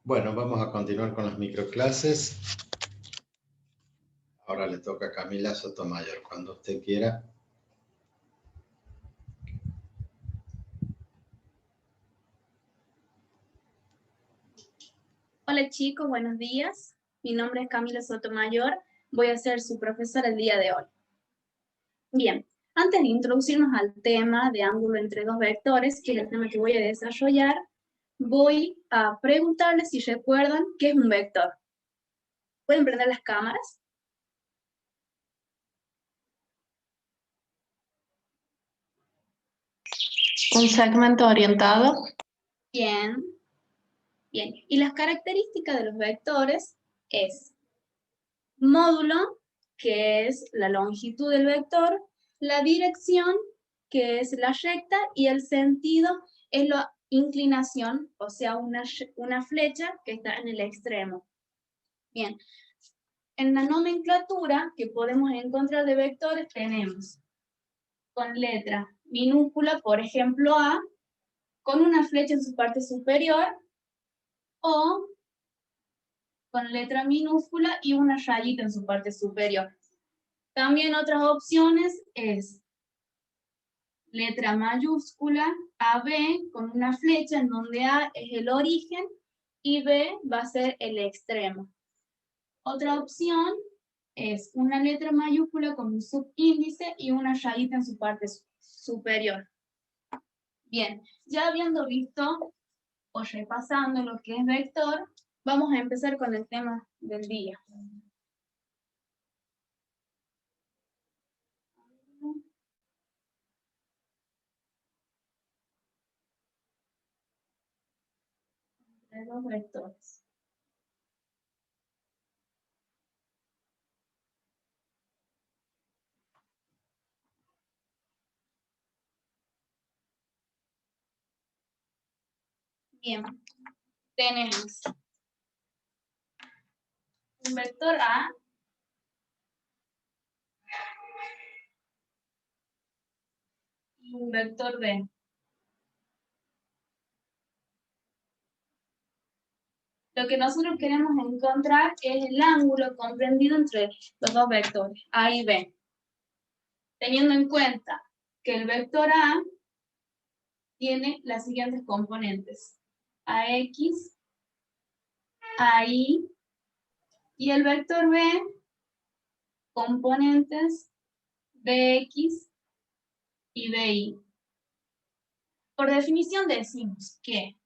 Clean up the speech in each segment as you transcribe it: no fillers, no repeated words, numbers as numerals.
Bueno, vamos a continuar con las microclases. Ahora le toca a Camila Sotomayor, cuando usted quiera. Hola chicos, buenos días. Mi nombre es Camila Sotomayor. Voy a ser su profesora el día de hoy. Bien, antes de introducirnos al tema de ángulo entre dos vectores, que es el tema que voy a desarrollar, voy a preguntarles si recuerdan qué es un vector. ¿Pueden prender las cámaras? Un segmento orientado. Bien. Bien, y las características de los vectores es módulo, que es la longitud del vector, la dirección, que es la recta, y el sentido es la inclinación, o sea, una flecha que está en el extremo. Bien, en la nomenclatura que podemos encontrar de vectores tenemos con letra minúscula, por ejemplo A, con una flecha en su parte superior, o con letra minúscula y una rayita en su parte superior. También otras opciones es letra mayúscula, AB, con una flecha en donde A es el origen y B va a ser el extremo. Otra opción es una letra mayúscula con un subíndice y una rayita en su parte superior. Bien, ya habiendo visto o repasando lo que es vector, vamos a empezar con el tema del día. De los vectores. Bien, tenemos un vector A y un vector B. Lo que nosotros queremos encontrar es el ángulo comprendido entre los dos vectores, A y B. Teniendo en cuenta que el vector A tiene las siguientes componentes: AX, AI, y el vector B, componentes BX y BY. Por definición decimos que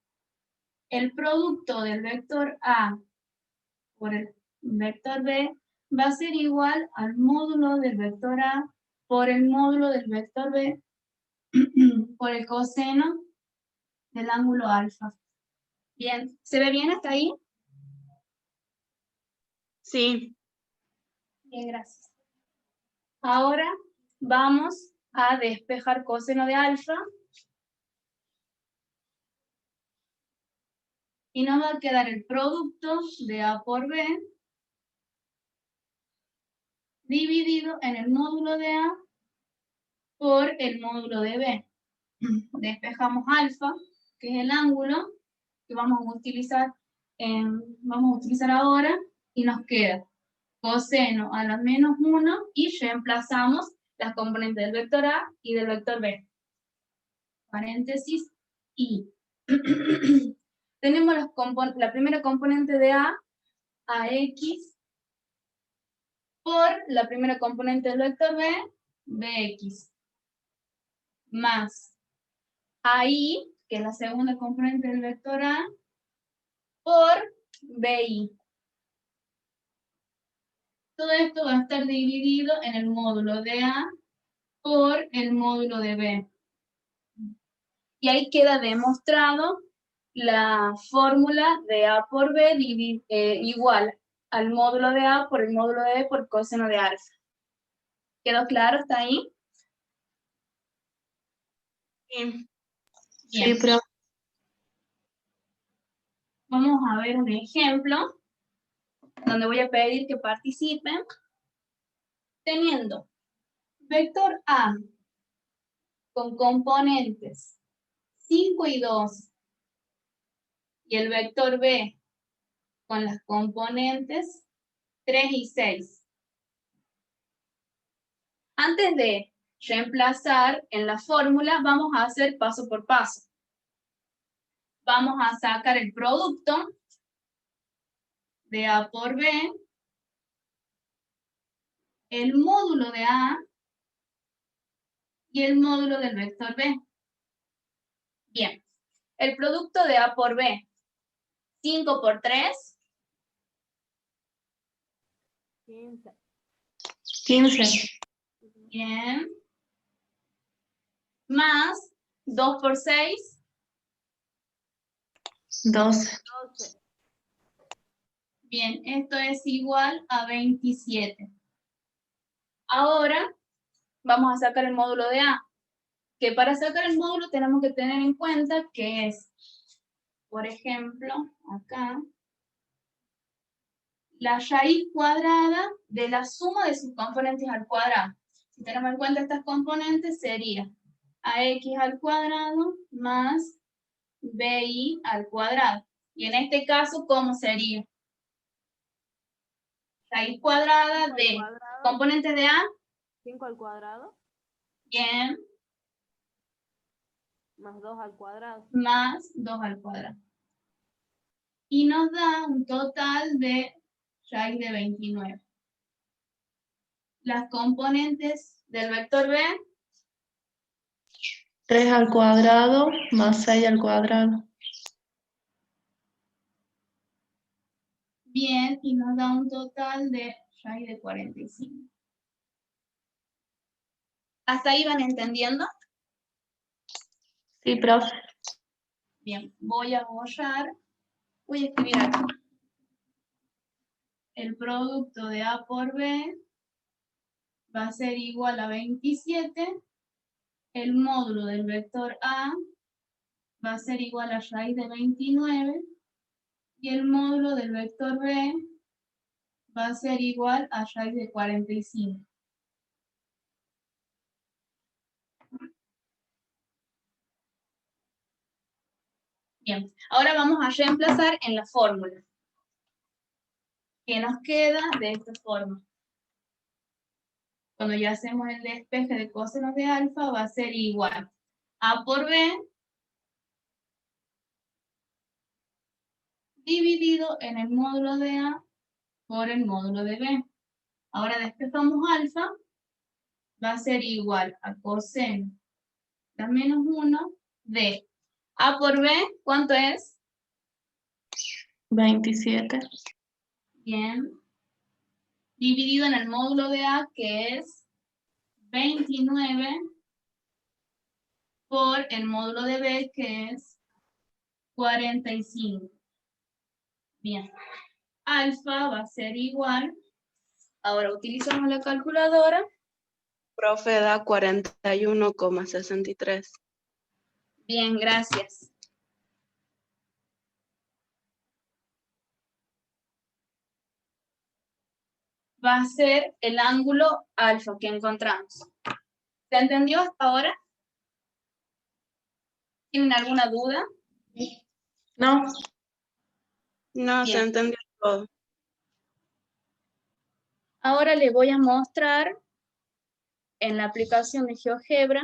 el producto del vector A por el vector B va a ser igual al módulo del vector A por el módulo del vector B por el coseno del ángulo alfa. Bien, ¿se ve bien hasta ahí? Sí. Bien, gracias. Ahora vamos a despejar coseno de alfa. Y nos va a quedar el producto de A por B dividido en el módulo de A por el módulo de B. Despejamos alfa, que es el ángulo que vamos a utilizar ahora, y nos queda coseno a la menos 1 y reemplazamos las componentes del vector A y del vector B. Paréntesis y. Tenemos la primera componente de A, AX, por la primera componente del vector B, BX, más AI, que es la segunda componente del vector A, por BI. Todo esto va a estar dividido en el módulo de A por el módulo de B. Y ahí queda demostrado la fórmula de A por B igual al módulo de A por el módulo de B por coseno de alfa. ¿Quedó claro hasta ahí? Sí. Bien. Sí, pero... Vamos a ver un ejemplo donde voy a pedir que participen. Teniendo vector A con componentes 5 y 2 y el vector B con las componentes 3 y 6. Antes de reemplazar en la fórmula, vamos a hacer paso por paso. Vamos a sacar el producto de A por B, el módulo de A y el módulo del vector B. Bien, el producto de A por B, 5 por 3. 15. Bien. Más 2 por 6. 12. Bien, esto es igual a 27. Ahora vamos a sacar el módulo de A. Que para sacar el módulo tenemos que tener en cuenta que es, por ejemplo, acá, la raíz cuadrada de la suma de sus componentes al cuadrado. Si tenemos en cuenta estas componentes, sería ax al cuadrado más bi al cuadrado. Y en este caso, ¿cómo sería? Raíz cuadrada de componentes de A. 5 al cuadrado. Bien. Más 2 al cuadrado. Más 2 al cuadrado. Y nos da un total de raíz de 29. Las componentes del vector B. 3 al cuadrado más 6 al cuadrado. Bien, y nos da un total de raíz de 45. ¿Hasta ahí van entendiendo? Sí, profe. Bien, voy a borrar. Voy a escribir acá. El producto de A por B va a ser igual a 27. El módulo del vector A va a ser igual a raíz de 29. Y el módulo del vector B va a ser igual a raíz de 45. Bien, ahora vamos a reemplazar en la fórmula. Que nos queda de esta forma. Cuando ya hacemos el despeje de cosenos de alfa, va a ser igual a por b dividido en el módulo de a por el módulo de b. Ahora despejamos alfa, va a ser igual a coseno de menos 1 de a por b, ¿cuánto es? 27. Bien. Dividido en el módulo de a, que es 29 por el módulo de b, que es 45. Bien. Alfa va a ser igual. Ahora utilizamos la calculadora. Profe, da 41,63. Bien, gracias. Va a ser el ángulo alfa que encontramos. ¿Se entendió hasta ahora? ¿Tienen alguna duda? No. No, se Bien. entendió todo. Ahora les voy a mostrar en la aplicación de GeoGebra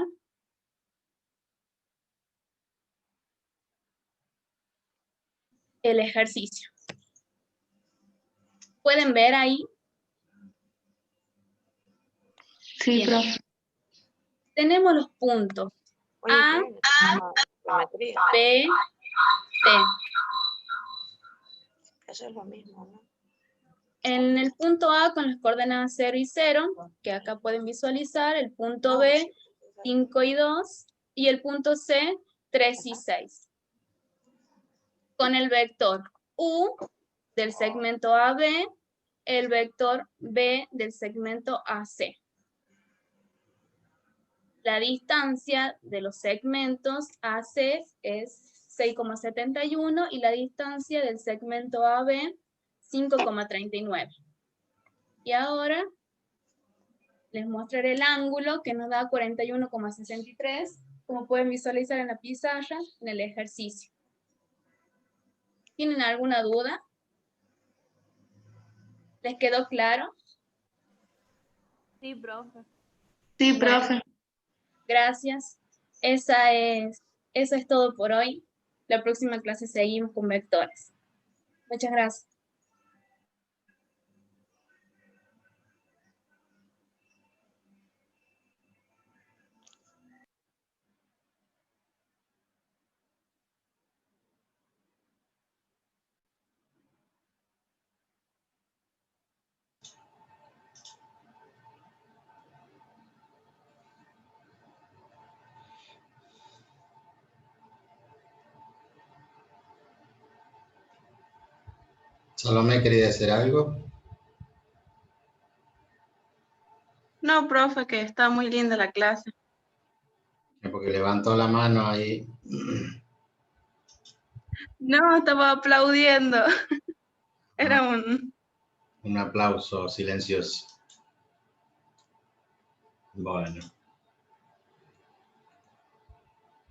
el ejercicio. ¿Pueden ver ahí? Sí, Bien. profe. Tenemos los puntos Oye, A, geometría. B, C. Eso es lo mismo, ¿no? En el punto A con las coordenadas 0 y 0, que acá pueden visualizar, el punto B, 5 y 2, y el punto C, 3 y 6. Con el vector U del segmento AB, el vector B del segmento AC. La distancia de los segmentos AC es 6,71 y la distancia del segmento AB 5,39. Y ahora les mostraré el ángulo que nos da 41,63, como pueden visualizar en la pizarra, en el ejercicio. ¿Tienen alguna duda? ¿Les quedó claro? Sí, profe. Sí, Bueno. profe. Gracias. Eso es todo por hoy. La próxima clase seguimos con vectores. Muchas gracias. Salomé, ¿quería decir algo? No, profe, que está muy linda la clase. Porque levantó la mano ahí. No, estaba aplaudiendo. Era un... Un aplauso silencioso. Bueno.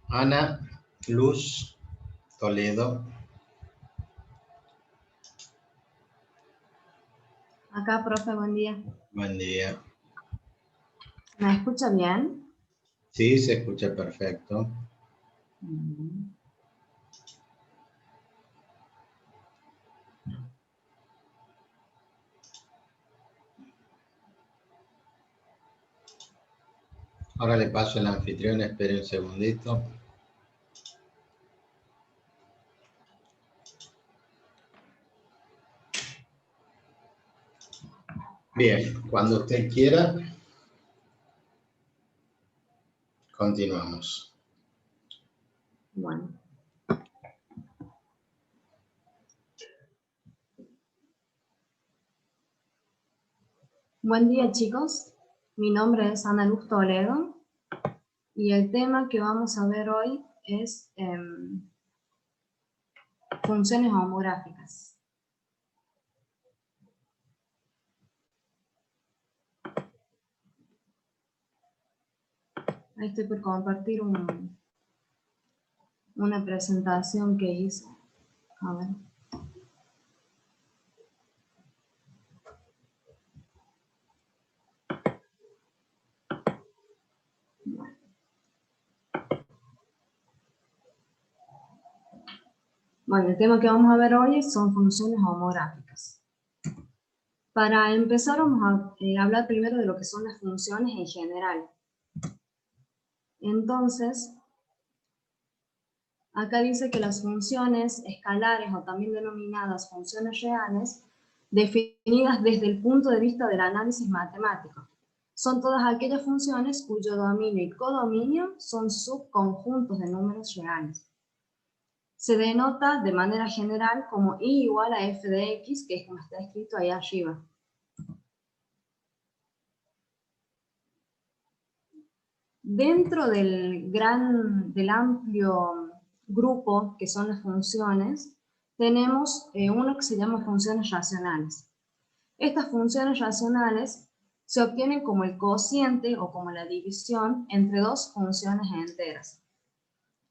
Ana Luz Toledo. Acá, profe, buen día. Buen día. ¿Me escucha bien? Sí, se escucha perfecto. Ahora le paso al anfitrión, espere un segundito. Bien, cuando usted quiera, continuamos. Bueno. Buen día, chicos. Mi nombre es Ana Luz Toledo y el tema que vamos a ver hoy es funciones homográficas. Ahí estoy por compartir una presentación que hice. A ver. Bueno, el tema que vamos a ver hoy son funciones homográficas. Para empezar vamos a hablar primero de lo que son las funciones en general. Entonces, acá dice que las funciones escalares o también denominadas funciones reales, definidas desde el punto de vista del análisis matemático, son todas aquellas funciones cuyo dominio y codominio son subconjuntos de números reales. Se denota de manera general como i igual a f de x, que es como está escrito ahí arriba. Dentro del amplio grupo que son las funciones, tenemos uno que se llama funciones racionales. Estas funciones racionales se obtienen como el cociente o como la división entre dos funciones enteras.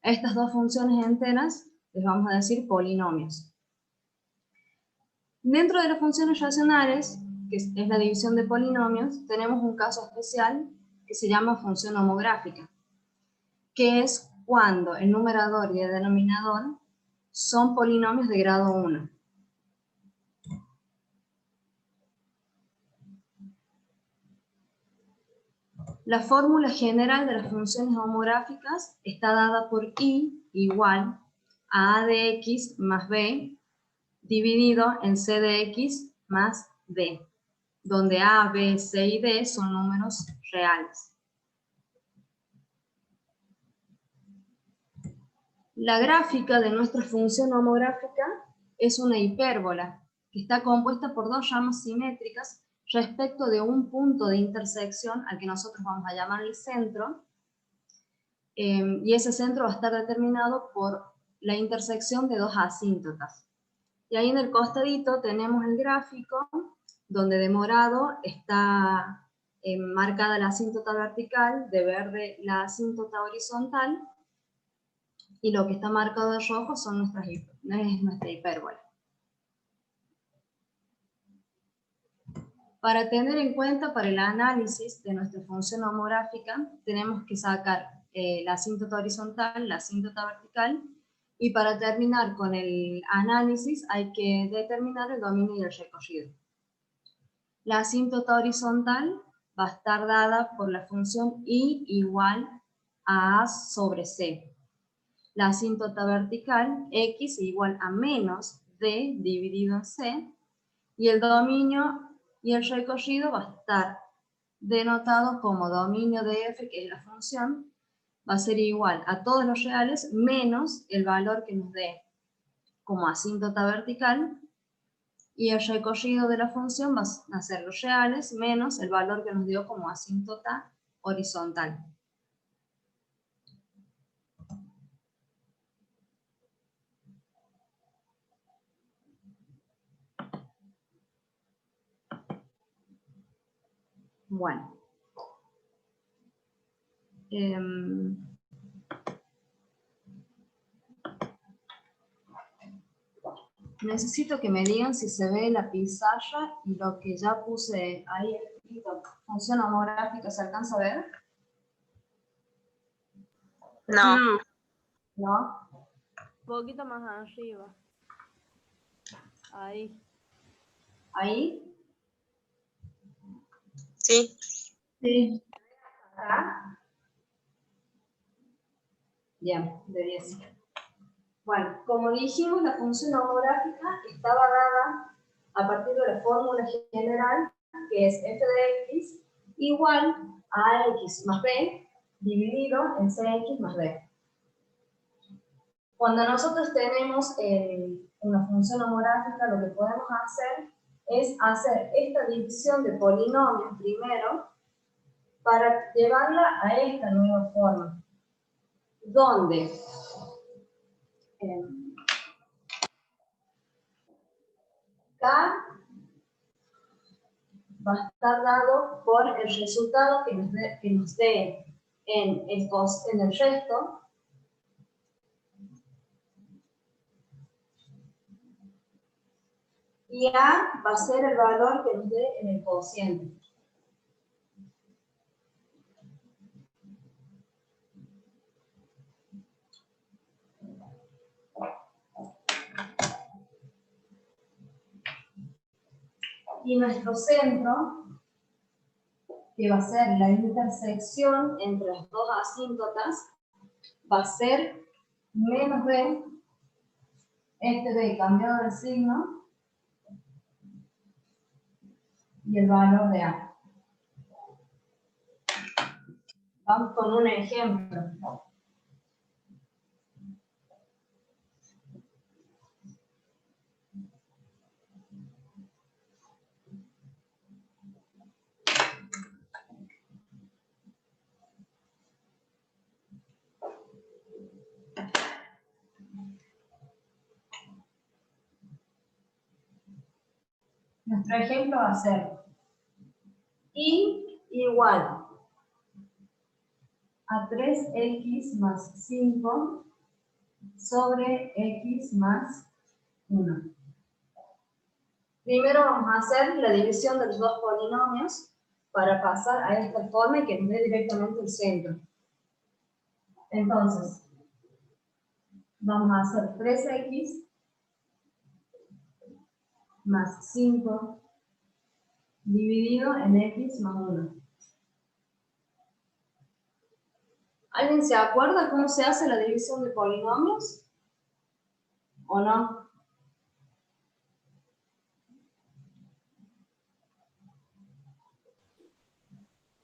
A estas dos funciones enteras les vamos a decir polinomios. Dentro de las funciones racionales, que es la división de polinomios, tenemos un caso especial que se llama función homográfica, que es cuando el numerador y el denominador son polinomios de grado 1. La fórmula general de las funciones homográficas está dada por i igual a de x más b dividido en c de x más d, donde a, b, c y d son números reales. La gráfica de nuestra función homográfica es una hipérbola que está compuesta por dos ramas simétricas respecto de un punto de intersección al que nosotros vamos a llamar el centro, y ese centro va a estar determinado por la intersección de dos asíntotas. Y ahí en el costadito tenemos el gráfico, donde de morado está marcada la asíntota vertical, de verde la asíntota horizontal, y lo que está marcado de rojo es nuestra hipérbola. Para tener en cuenta para el análisis de nuestra función homográfica, tenemos que sacar la asíntota horizontal, la asíntota vertical, y para terminar con el análisis hay que determinar el dominio y el recorrido. La asíntota horizontal va a estar dada por la función I igual a A sobre C. La asíntota vertical, X igual a menos D dividido en C, y el dominio y el recorrido va a estar denotado como dominio de f, que es la función, va a ser igual a todos los reales menos el valor que nos dé como asíntota vertical, y el recorrido de la función va a ser los reales menos el valor que nos dio como asíntota horizontal. Bueno. Necesito que me digan si se ve la pizarra y lo que ya puse ahí escrito. ¿Función homográfica se alcanza a ver? No. ¿No? Un poquito más arriba. Ahí. ¿Ahí? Sí. Sí. ¿Acá? Bien, de 10. Bueno, como dijimos, la función homográfica estaba dada a partir de la fórmula general, que es f de x igual a x más b dividido en cx más b. Cuando nosotros tenemos una función homográfica, lo que podemos hacer es hacer esta división de polinomios primero para llevarla a esta nueva forma, donde K va a estar dado por el resultado que nos dé en el resto, y A va a ser el valor que nos dé en el cociente. Y nuestro centro, que va a ser la intersección entre las dos asíntotas, va a ser menos B, este B cambiado de signo, y el valor de A. Vamos con un ejemplo. Nuestro ejemplo va a ser I igual a 3x más 5 sobre x más 1. Primero vamos a hacer la división de los dos polinomios para pasar a esta forma y que nos dé directamente el centro. Entonces, vamos a hacer 3x más 5 dividido en x más 1. ¿Alguien se acuerda cómo se hace la división de polinomios? ¿O no?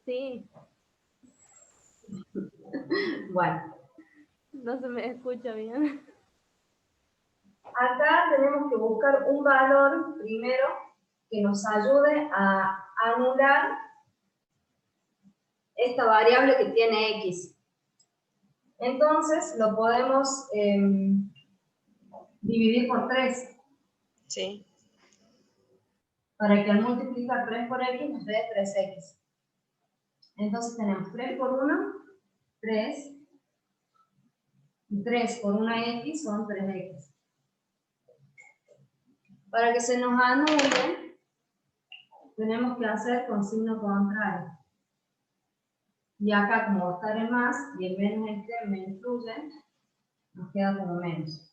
Sí. Bueno. No se me escucha bien. Acá tenemos que buscar un valor primero que nos ayude a anular esta variable que tiene x. Entonces lo podemos dividir por 3. Sí. Para que al multiplicar 3 por x nos dé 3x. Entonces tenemos 3 por 1, 3. Y 3 por 1x son 3x. Para que se nos anule tenemos que hacer con signo contrario. Y acá, como va a estar el más y el menos este me influye, nos queda como menos.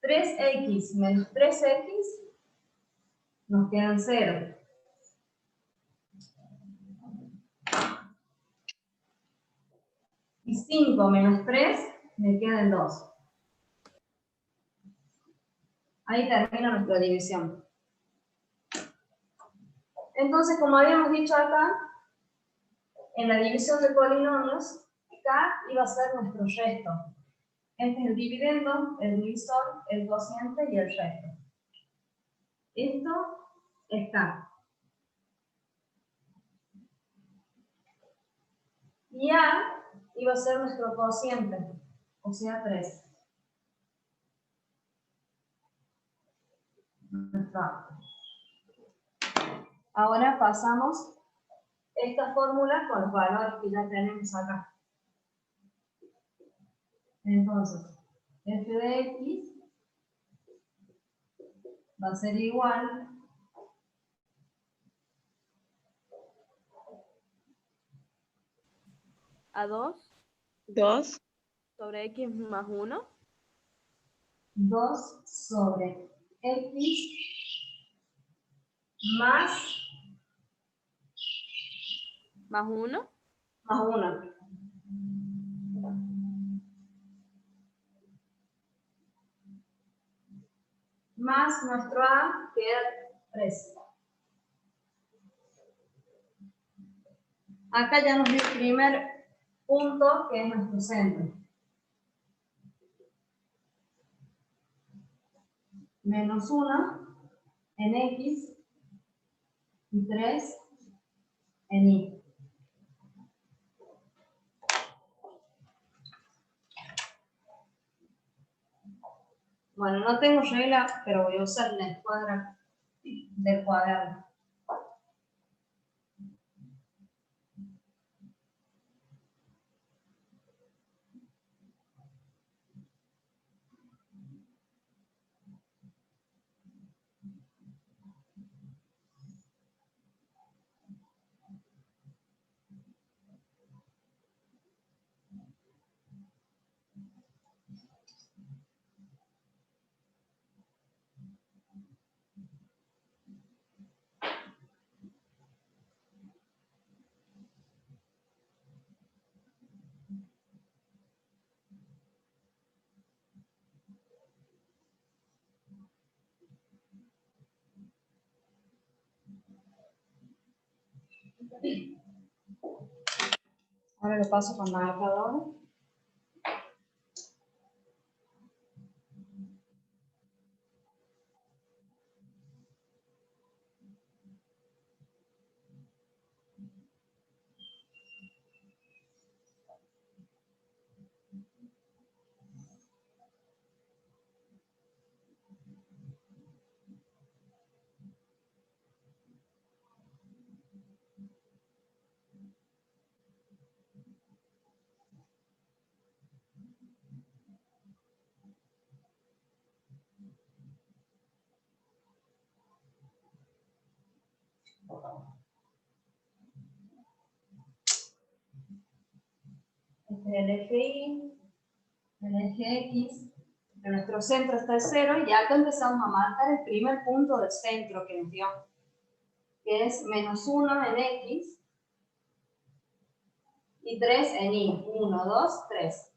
(3x menos 3x) nos quedan 0. Y 5 menos 3 me quedan 2. Ahí termina nuestra división. Entonces, como habíamos dicho acá, en la división de polinomios, K iba a ser nuestro resto. Este es el dividendo, el divisor, el cociente y el resto. Esto es K. Y A iba a ser nuestro cociente, o sea 3. Nuestro A. Ahora pasamos esta fórmula con los valores que ya tenemos acá. Entonces, f de x va a ser igual A 2 2 sobre x más 1. 2 sobre x más 1. más 1. Más nuestro A queda 3. Acá ya nos dio el primer punto, que es nuestro centro. Menos 1 en X y 3 en Y. Bueno, no tengo regla, pero voy a usar la escuadra del cuaderno. Ahora lo paso con marcador. Este es el eje Y, el eje X. En nuestro centro está el 0 y acá empezamos a marcar el primer punto del centro que nos dio, que es menos 1 en X y 3 en Y. 1, 2, 3.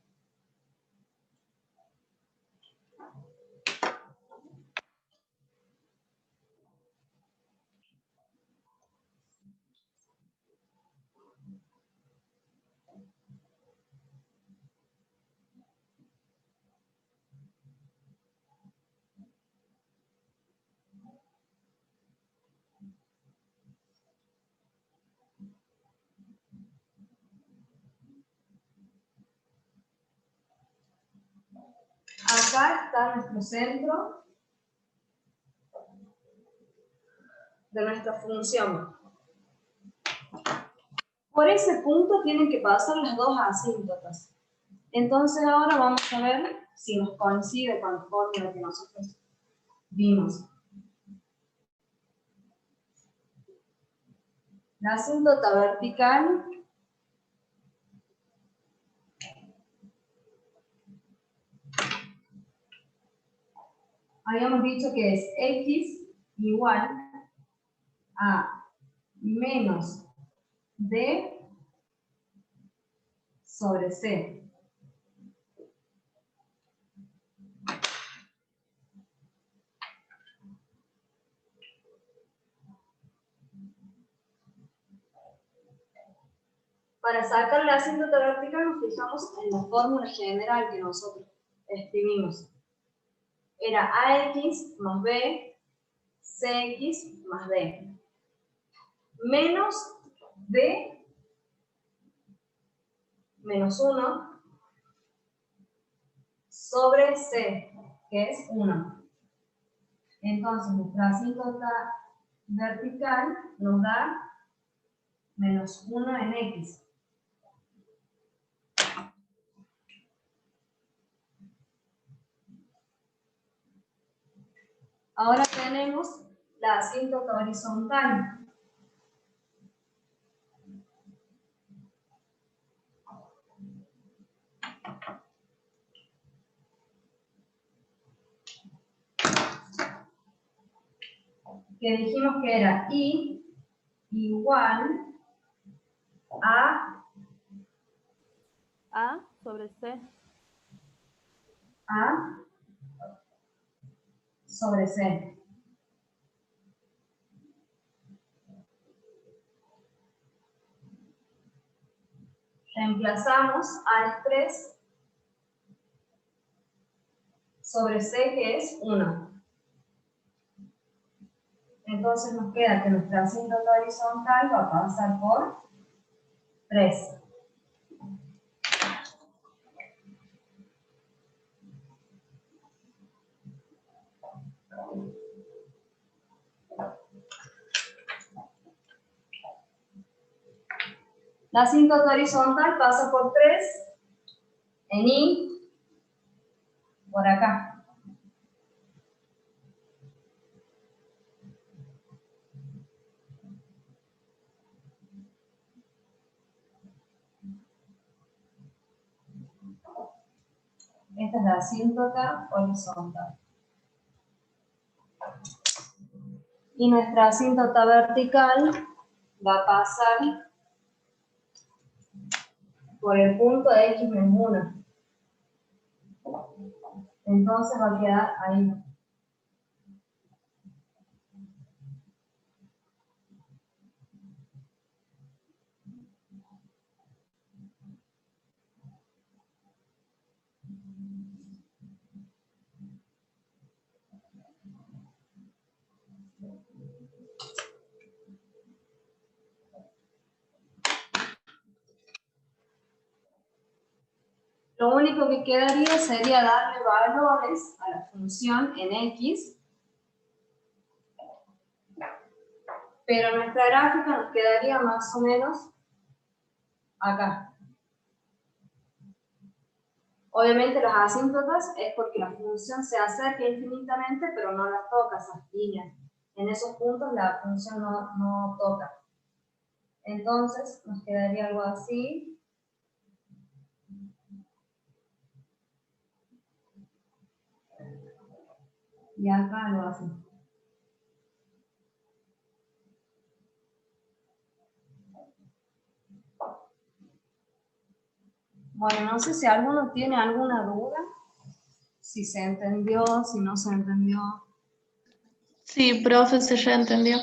Acá está nuestro centro de nuestra función. Por ese punto tienen que pasar las dos asíntotas. Entonces ahora vamos a ver si nos coincide con la fórmula que nosotros vimos. La asíntota vertical habíamos dicho que es x igual a menos d sobre c. Para sacar la asíntota vertical nos fijamos en la fórmula general que nosotros escribimos. Era ax más b, cx más d. Menos d menos 1 sobre c, que es 1. Entonces nuestra asíntota vertical nos da menos 1 en x. Ahora tenemos la asíntota horizontal. Que dijimos que era I igual a A sobre C. A sobre C. Reemplazamos A es 3 sobre C, que es 1. Entonces nos queda que nuestra asíntota horizontal va a pasar por 3. La asíntota horizontal pasa por 3 en I por acá. Esta es la asíntota horizontal. Y nuestra asíntota vertical va a pasar por el punto de x menos 1. Entonces va a quedar ahí. Lo único que quedaría sería darle valores a la función en x, pero nuestra gráfica nos quedaría más o menos acá. Obviamente las asíntotas es porque la función se acerca infinitamente, pero no las toca esas líneas. En esos puntos la función no toca. Entonces nos quedaría algo así. Y acá algo así. Bueno, no sé si alguno tiene alguna duda. Si se entendió, si no se entendió. Sí, profe, se ya entendió.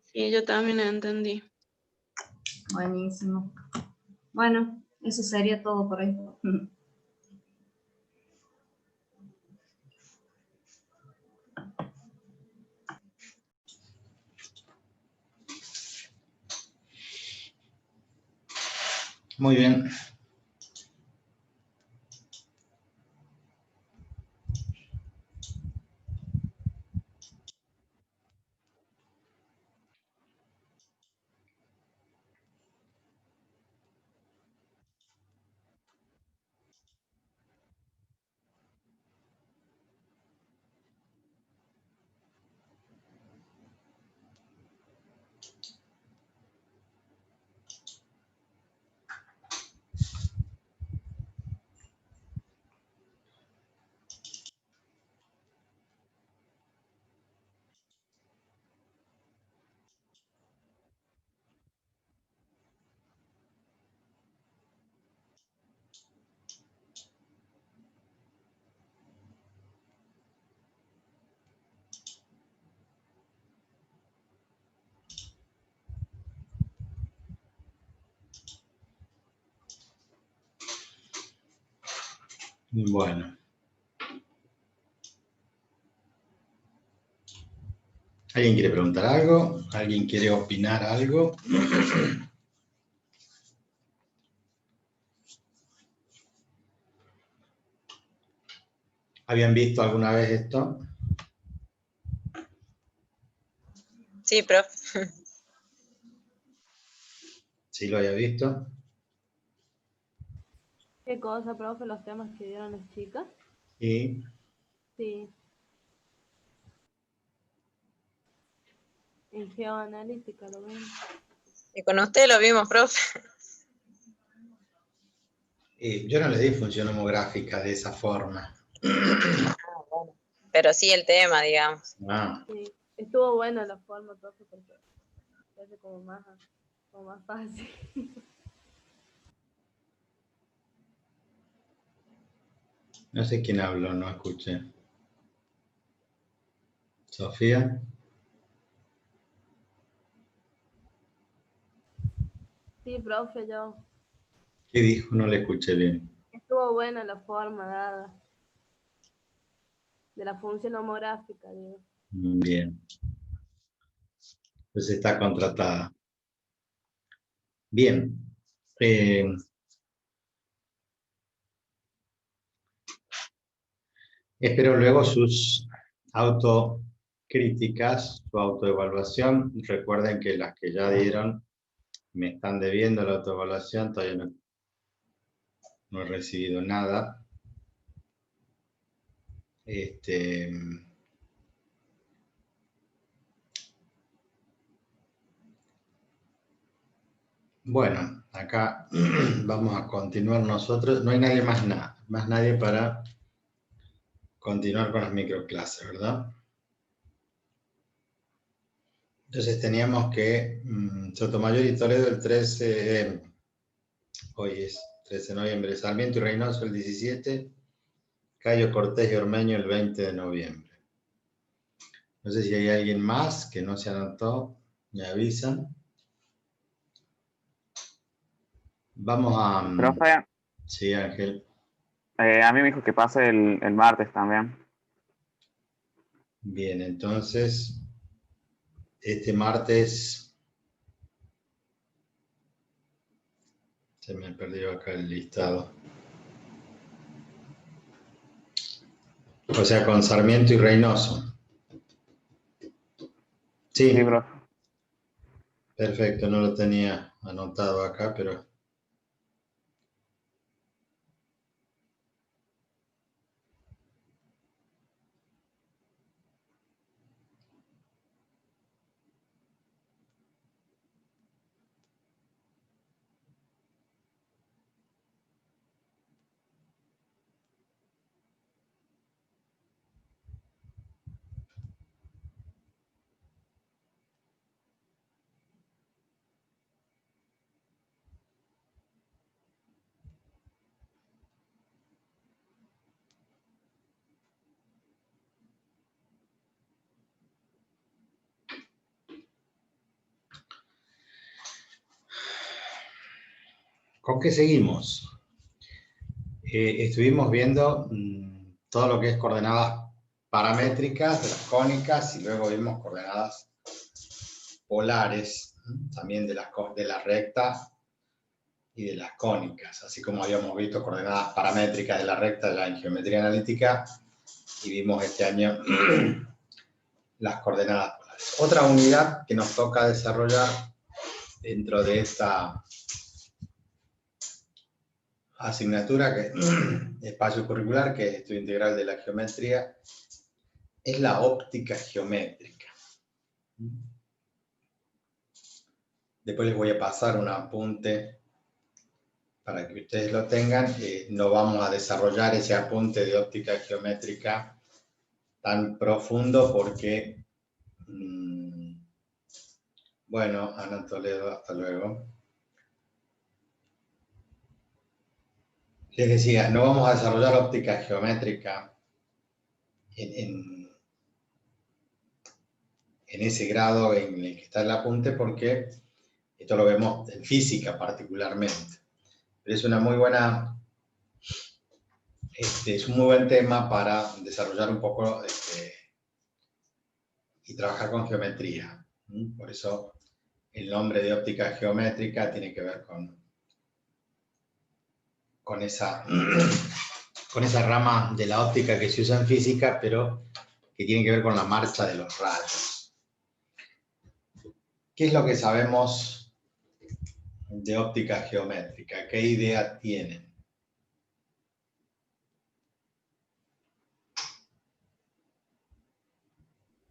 Sí, yo también entendí. Buenísimo. Bueno, eso sería todo por hoy. Muy bien. Bueno. ¿Alguien quiere preguntar algo? ¿Alguien quiere opinar algo? ¿Habían visto alguna vez esto? Sí, profe. ¿Sí lo había visto? ¿Qué cosa, profe? Los temas que dieron las chicas. Y Sí. En geoanalítica lo ven. Y con usted lo vimos, profe. yo no le di función homográfica de esa forma. Pero sí el tema, digamos. Ah, Sí. Estuvo buena la forma, profe, porque se hace como más fácil. no sé quién habló, no escuché. ¿Sofía? Sí, profe, yo. ¿Qué dijo? No le escuché bien. Estuvo buena la forma dada. De la función homográfica, digo. Bien. Pues está contratada. Bien. Espero luego sus autocríticas, su autoevaluación. Recuerden que las que ya dieron me están debiendo la autoevaluación, todavía no he recibido nada. Bueno, acá vamos a continuar nosotros. No hay nadie más nadie para continuar con las microclases, ¿verdad? Entonces teníamos que Sotomayor y Toledo el 13, hoy es 13 de noviembre, Sarmiento y Reynoso el 17, Cayo Cortés y Ormeño el 20 de noviembre. No sé si hay alguien más que no se anotó, me avisan. Vamos a... Profe, Sí, Ángel. a mí me dijo que pase el martes también. Bien, entonces, este martes... Se me perdió acá el listado. O sea, con Sarmiento y Reynoso. Sí, Sí, profe. perfecto, no lo tenía anotado acá, pero... ¿Con qué seguimos? Estuvimos viendo todo lo que es coordenadas paramétricas de las cónicas y luego vimos coordenadas polares, también de la recta y de las cónicas, así como habíamos visto coordenadas paramétricas de la recta de la geometría analítica y vimos este año las coordenadas polares. Otra unidad que nos toca desarrollar dentro de esta asignatura, que espacio curricular, que es estudio integral de la geometría, es la óptica geométrica. Después les voy a pasar un apunte para que ustedes lo tengan. No vamos a desarrollar ese apunte de óptica geométrica tan profundo porque, bueno, Ana Toledo, hasta luego. Les decía, no vamos a desarrollar óptica geométrica en ese grado en el que está el apunte porque esto lo vemos en física particularmente. Pero es una muy buena es un muy buen tema para desarrollar un poco y trabajar con geometría. Por eso el nombre de óptica geométrica tiene que ver con esa rama de la óptica que se usa en física, pero que tiene que ver con la marcha de los rayos. ¿Qué es lo que sabemos de óptica geométrica? ¿Qué idea tienen?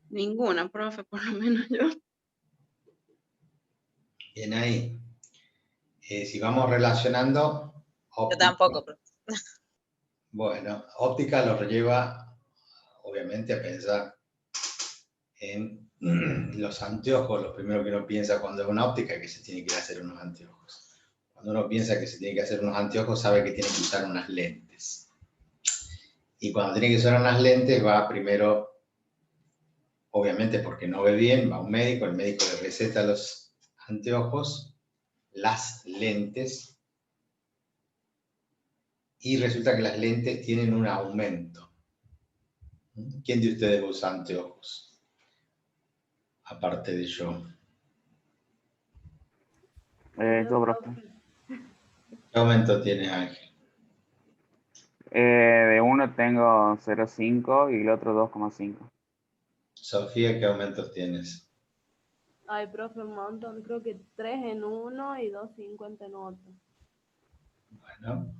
Ninguna, profe, por lo menos yo. Bien ahí. Si vamos relacionando... Yo óptica, tampoco, profe. bueno, óptica lo lleva, obviamente, a pensar en los anteojos. Lo primero que uno piensa cuando es una óptica es que se tiene que hacer unos anteojos. Cuando uno piensa que se tiene que hacer unos anteojos, sabe que tiene que usar unas lentes. Y cuando tiene que usar unas lentes, va primero, obviamente porque no ve bien, va a un médico, el médico le receta los anteojos, las lentes, y resulta que las lentes tienen un aumento. ¿Quién de ustedes usa anteojos? Aparte de yo. Yo, profe. ¿Qué aumento tiene Ángel? De uno tengo 0,5 y el otro 2,5. Sofía, ¿qué aumentos tienes? Ay, profe, un montón. Creo que 3 en uno y 2,50 en otro. Bueno.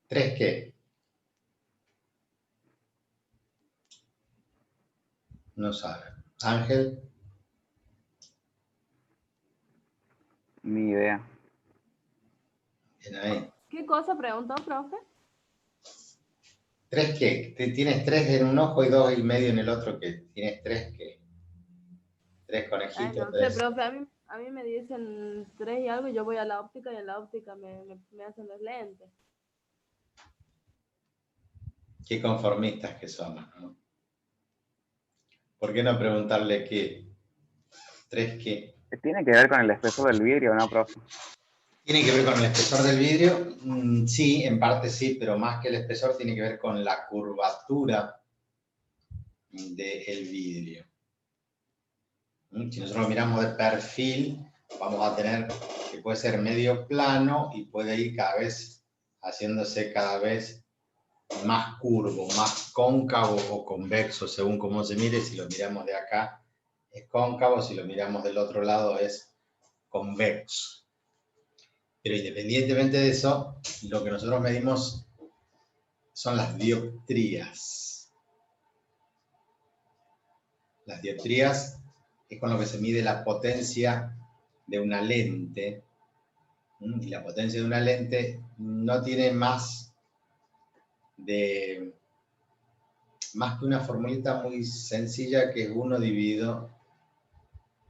¿3 qué? No sabe. Ángel, Ni idea. bien ahí. ¿Qué cosa preguntó, profe? ¿3 qué? ¿Tienes 3 en un ojo y 2,5 en el otro? ¿Qué? ¿Tienes 3 qué? 3 Ay, conejitos, no sé, 3. profe, a mí me dicen 3 y algo, y yo voy a la óptica y en la óptica me hacen los lentes. Qué conformistas que somos, ¿no? ¿Por qué no preguntarle qué? 3 qué. Tiene que ver con el espesor del vidrio, ¿no, profe? ¿Tiene que ver con el espesor del vidrio? Sí, en parte sí, pero más que el espesor tiene que ver con la curvatura del vidrio. Si nosotros lo miramos de perfil, vamos a tener que puede ser medio plano y puede ir cada vez haciéndose cada vez más curvo, más cóncavo o convexo, según cómo se mire. Si lo miramos de acá es cóncavo, si lo miramos del otro lado es convexo. Pero independientemente de eso, lo que nosotros medimos son las dioptrías. Las dioptrías es con lo que se mide la potencia de una lente. Y la potencia de una lente no tiene más que una formulita muy sencilla, que es 1 dividido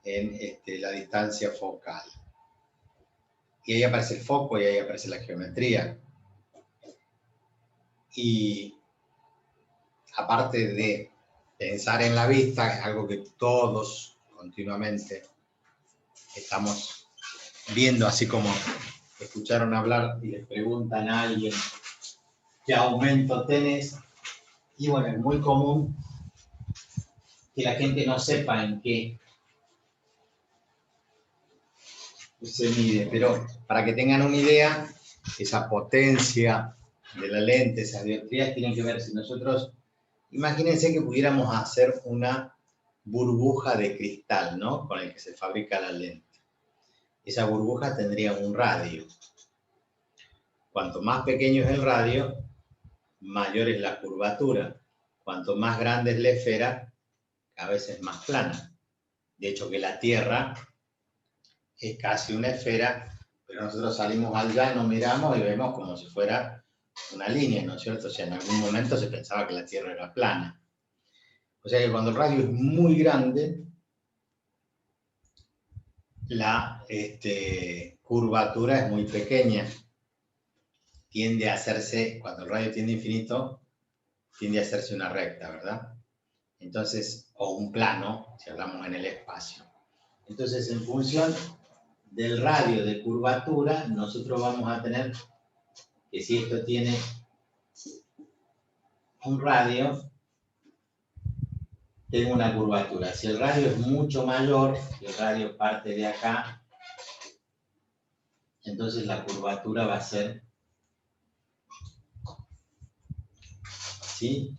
en la distancia focal. Y ahí aparece el foco y ahí aparece la geometría. Y aparte de pensar en la vista, es algo que todos continuamente estamos viendo, así como escucharon hablar y les preguntan a alguien qué aumento tenés. Y bueno, es muy común que la gente no sepa en qué se mide, pero para que tengan una idea, esa potencia de la lente, esas dioptrías tienen que ver, si nosotros, imagínense que pudiéramos hacer una burbuja de cristal, ¿no? Con el que se fabrica la lente. Esa burbuja tendría un radio. Cuanto más pequeño es el radio, mayor es la curvatura. Cuanto más grande es la esfera, a veces más plana. De hecho, que la Tierra es casi una esfera, pero nosotros salimos al llano, miramos y vemos como si fuera una línea, ¿no es cierto? O sea, en algún momento se pensaba que la Tierra era plana. O sea que cuando el radio es muy grande, la curvatura es muy pequeña. Tiende a hacerse, cuando el radio tiende a infinito, tiende a hacerse una recta, ¿verdad? Entonces, o un plano, si hablamos en el espacio. Entonces, en función del radio de curvatura, nosotros vamos a tener que si esto tiene un radio tiene una curvatura. Si el radio es mucho mayor, si el radio parte de acá, entonces la curvatura va a ser, ¿sí?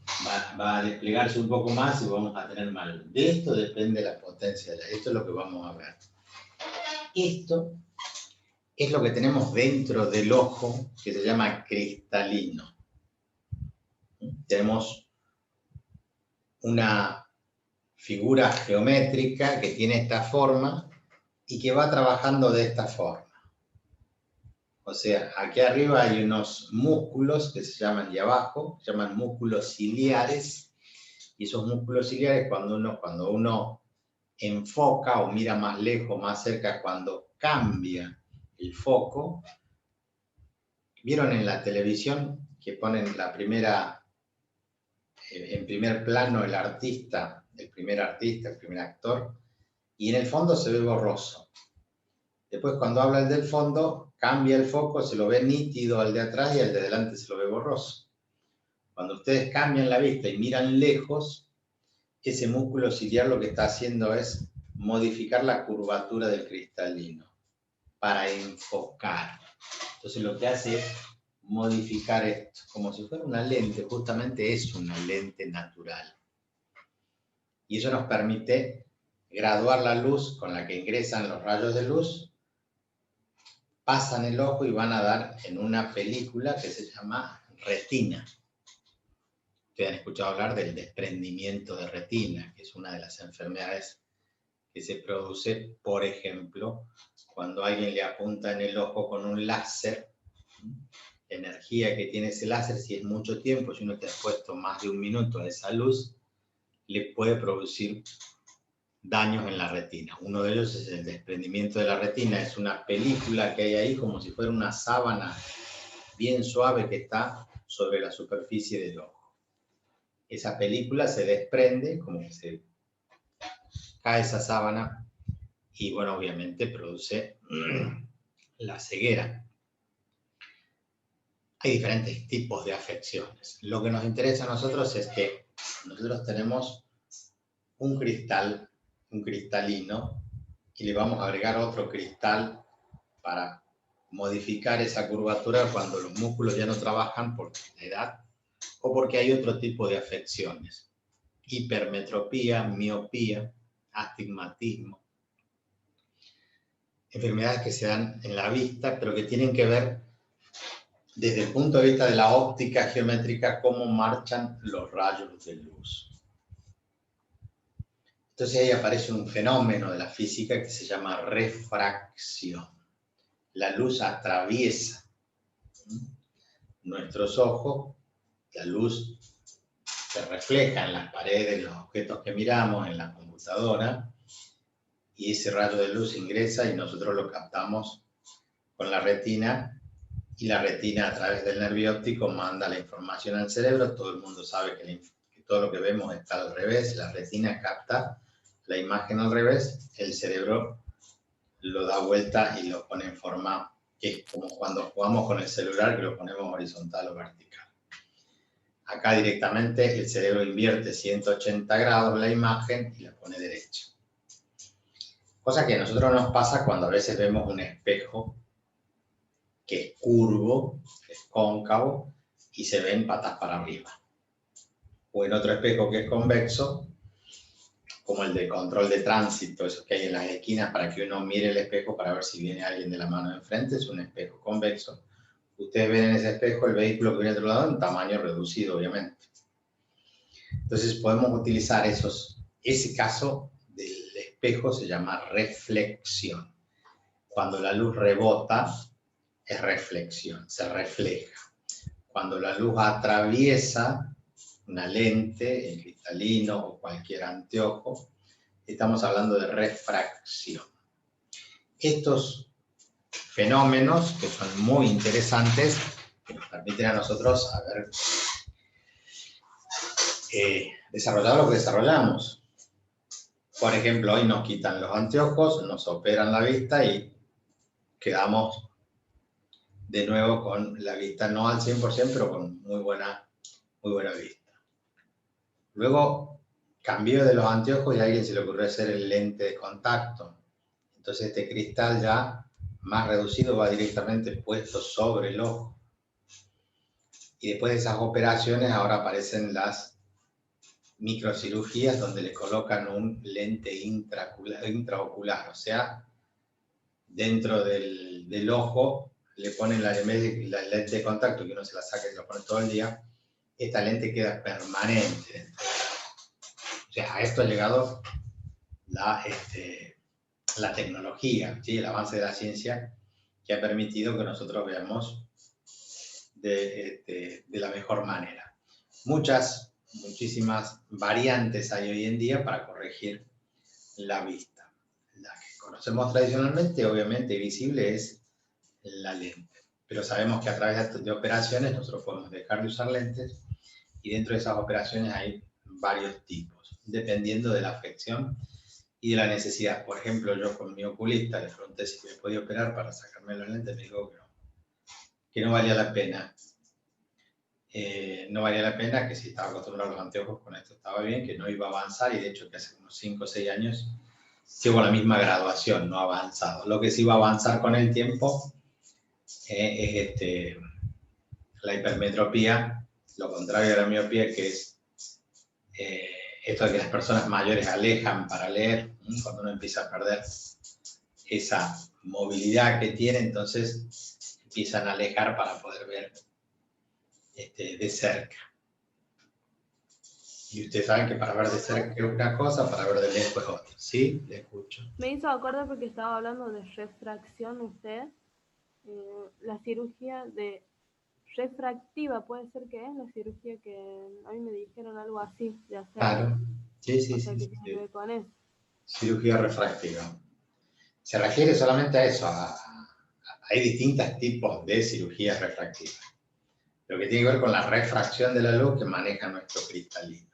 Va a desplegarse un poco más y vamos a tener mal. De esto depende la potencia de la. Esto es lo que vamos a ver. Esto es lo que tenemos dentro del ojo, que se llama cristalino. Tenemos una figura geométrica que tiene esta forma y que va trabajando de esta forma. O sea, aquí arriba hay unos músculos que se llaman, y abajo, se llaman músculos ciliares, y esos músculos ciliares cuando uno enfoca o mira más lejos, más cerca, cuando cambia el foco, ¿vieron en la televisión que ponen la primera, en primer plano el primer actor, y en el fondo se ve borroso? Después cuando habla el del fondo, cambia el foco, se lo ve nítido al de atrás y al de delante se lo ve borroso. Cuando ustedes cambian la vista y miran lejos, ese músculo ciliar lo que está haciendo es modificar la curvatura del cristalino para enfocar. Entonces lo que hace es modificar esto, como si fuera una lente, justamente es una lente natural. Y eso nos permite graduar la luz con la que ingresan los rayos de luz, pasan el ojo y van a dar en una película que se llama retina. Ustedes han escuchado hablar del desprendimiento de retina, que es una de las enfermedades que se produce, por ejemplo, cuando alguien le apunta en el ojo con un láser. La energía que tiene ese láser, si es mucho tiempo, si uno te ha expuesto más de un minuto a esa luz, le puede producir daños en la retina. Uno de ellos es el desprendimiento de la retina. Es una película que hay ahí como si fuera una sábana bien suave que está sobre la superficie del ojo. Esa película se desprende, como que se cae esa sábana y, bueno, obviamente produce la ceguera. Hay diferentes tipos de afecciones. Lo que nos interesa a nosotros es que nosotros tenemos un cristal, un cristalino, y le vamos a agregar otro cristal para modificar esa curvatura cuando los músculos ya no trabajan por la edad o porque hay otro tipo de afecciones. Hipermetropía, miopía, astigmatismo. Enfermedades que se dan en la vista, pero que tienen que ver desde el punto de vista de la óptica geométrica, cómo marchan los rayos de luz. Entonces ahí aparece un fenómeno de la física que se llama refracción. La luz atraviesa nuestros ojos, la luz se refleja en las paredes, los objetos que miramos, en la computadora, y ese rayo de luz ingresa y nosotros lo captamos con la retina, y la retina a través del nervio óptico manda la información al cerebro. Todo el mundo sabe que todo lo que vemos está al revés, la retina capta la imagen al revés, el cerebro lo da vuelta y lo pone en forma, que es como cuando jugamos con el celular, que lo ponemos horizontal o vertical. Acá directamente el cerebro invierte 180 grados la imagen y la pone derecha. Cosa que a nosotros nos pasa cuando a veces vemos un espejo que es curvo, que es cóncavo, y se ven patas para arriba. O en otro espejo que es convexo, como el de control de tránsito, esos que hay en las esquinas para que uno mire el espejo para ver si viene alguien de la mano de enfrente, es un espejo convexo. Ustedes ven en ese espejo el vehículo que viene de otro lado en tamaño reducido, obviamente. Entonces podemos utilizar ese caso del espejo se llama reflexión. Cuando la luz rebota, es reflexión, se refleja. Cuando la luz atraviesa una lente, el cristalino o cualquier anteojo, estamos hablando de refracción. Estos fenómenos, que son muy interesantes, que nos permiten a nosotros haber desarrollado lo que desarrollamos. Por ejemplo, hoy nos quitan los anteojos, nos operan la vista y quedamos de nuevo con la vista, no al 100%, pero con muy buena vista. Luego cambió de los anteojos y a alguien se le ocurrió hacer el lente de contacto. Entonces este cristal ya más reducido va directamente puesto sobre el ojo. Y después de esas operaciones ahora aparecen las microcirugías donde le colocan un lente intraocular, o sea, dentro del ojo le ponen la lente de contacto que uno se la saca y se la pone todo el día. Esta lente queda permanente. O sea, a esto ha llegado la tecnología, ¿sí? El avance de la ciencia que ha permitido que nosotros veamos de la mejor manera. Muchísimas variantes hay hoy en día para corregir la vista. La que conocemos tradicionalmente, obviamente visible, es la lente. Pero sabemos que a través de operaciones nosotros podemos dejar de usar lentes y dentro de esas operaciones hay varios tipos, dependiendo de la afección y de la necesidad. Por ejemplo, yo con mi oculista le pregunté si me podía operar para sacarme los lentes, me dijo que no valía la pena. No valía la pena, que si estaba acostumbrado a los anteojos con esto estaba bien, que no iba a avanzar y de hecho que hace unos 5 o 6 años sigo la misma graduación, no ha avanzado. Lo que sí va a avanzar con el tiempo es la hipermetropía, lo contrario de la miopía, que es esto de que las personas mayores alejan para leer, cuando uno empieza a perder esa movilidad que tiene, entonces empiezan a alejar para poder ver de cerca. Y ustedes saben que para ver de cerca es una cosa, para ver de lejos es otra. ¿Sí? Le escucho. Me hizo acordar porque estaba hablando de refracción usted. La cirugía de refractiva puede ser que es la cirugía que a mí me dijeron algo así de hacer. Claro. Sí, sí, o sea, sí. que tiene que ver con eso. Cirugía refractiva. Se refiere solamente a eso. Hay distintos tipos de cirugías refractivas. Lo que tiene que ver con la refracción de la luz que maneja nuestro cristalino.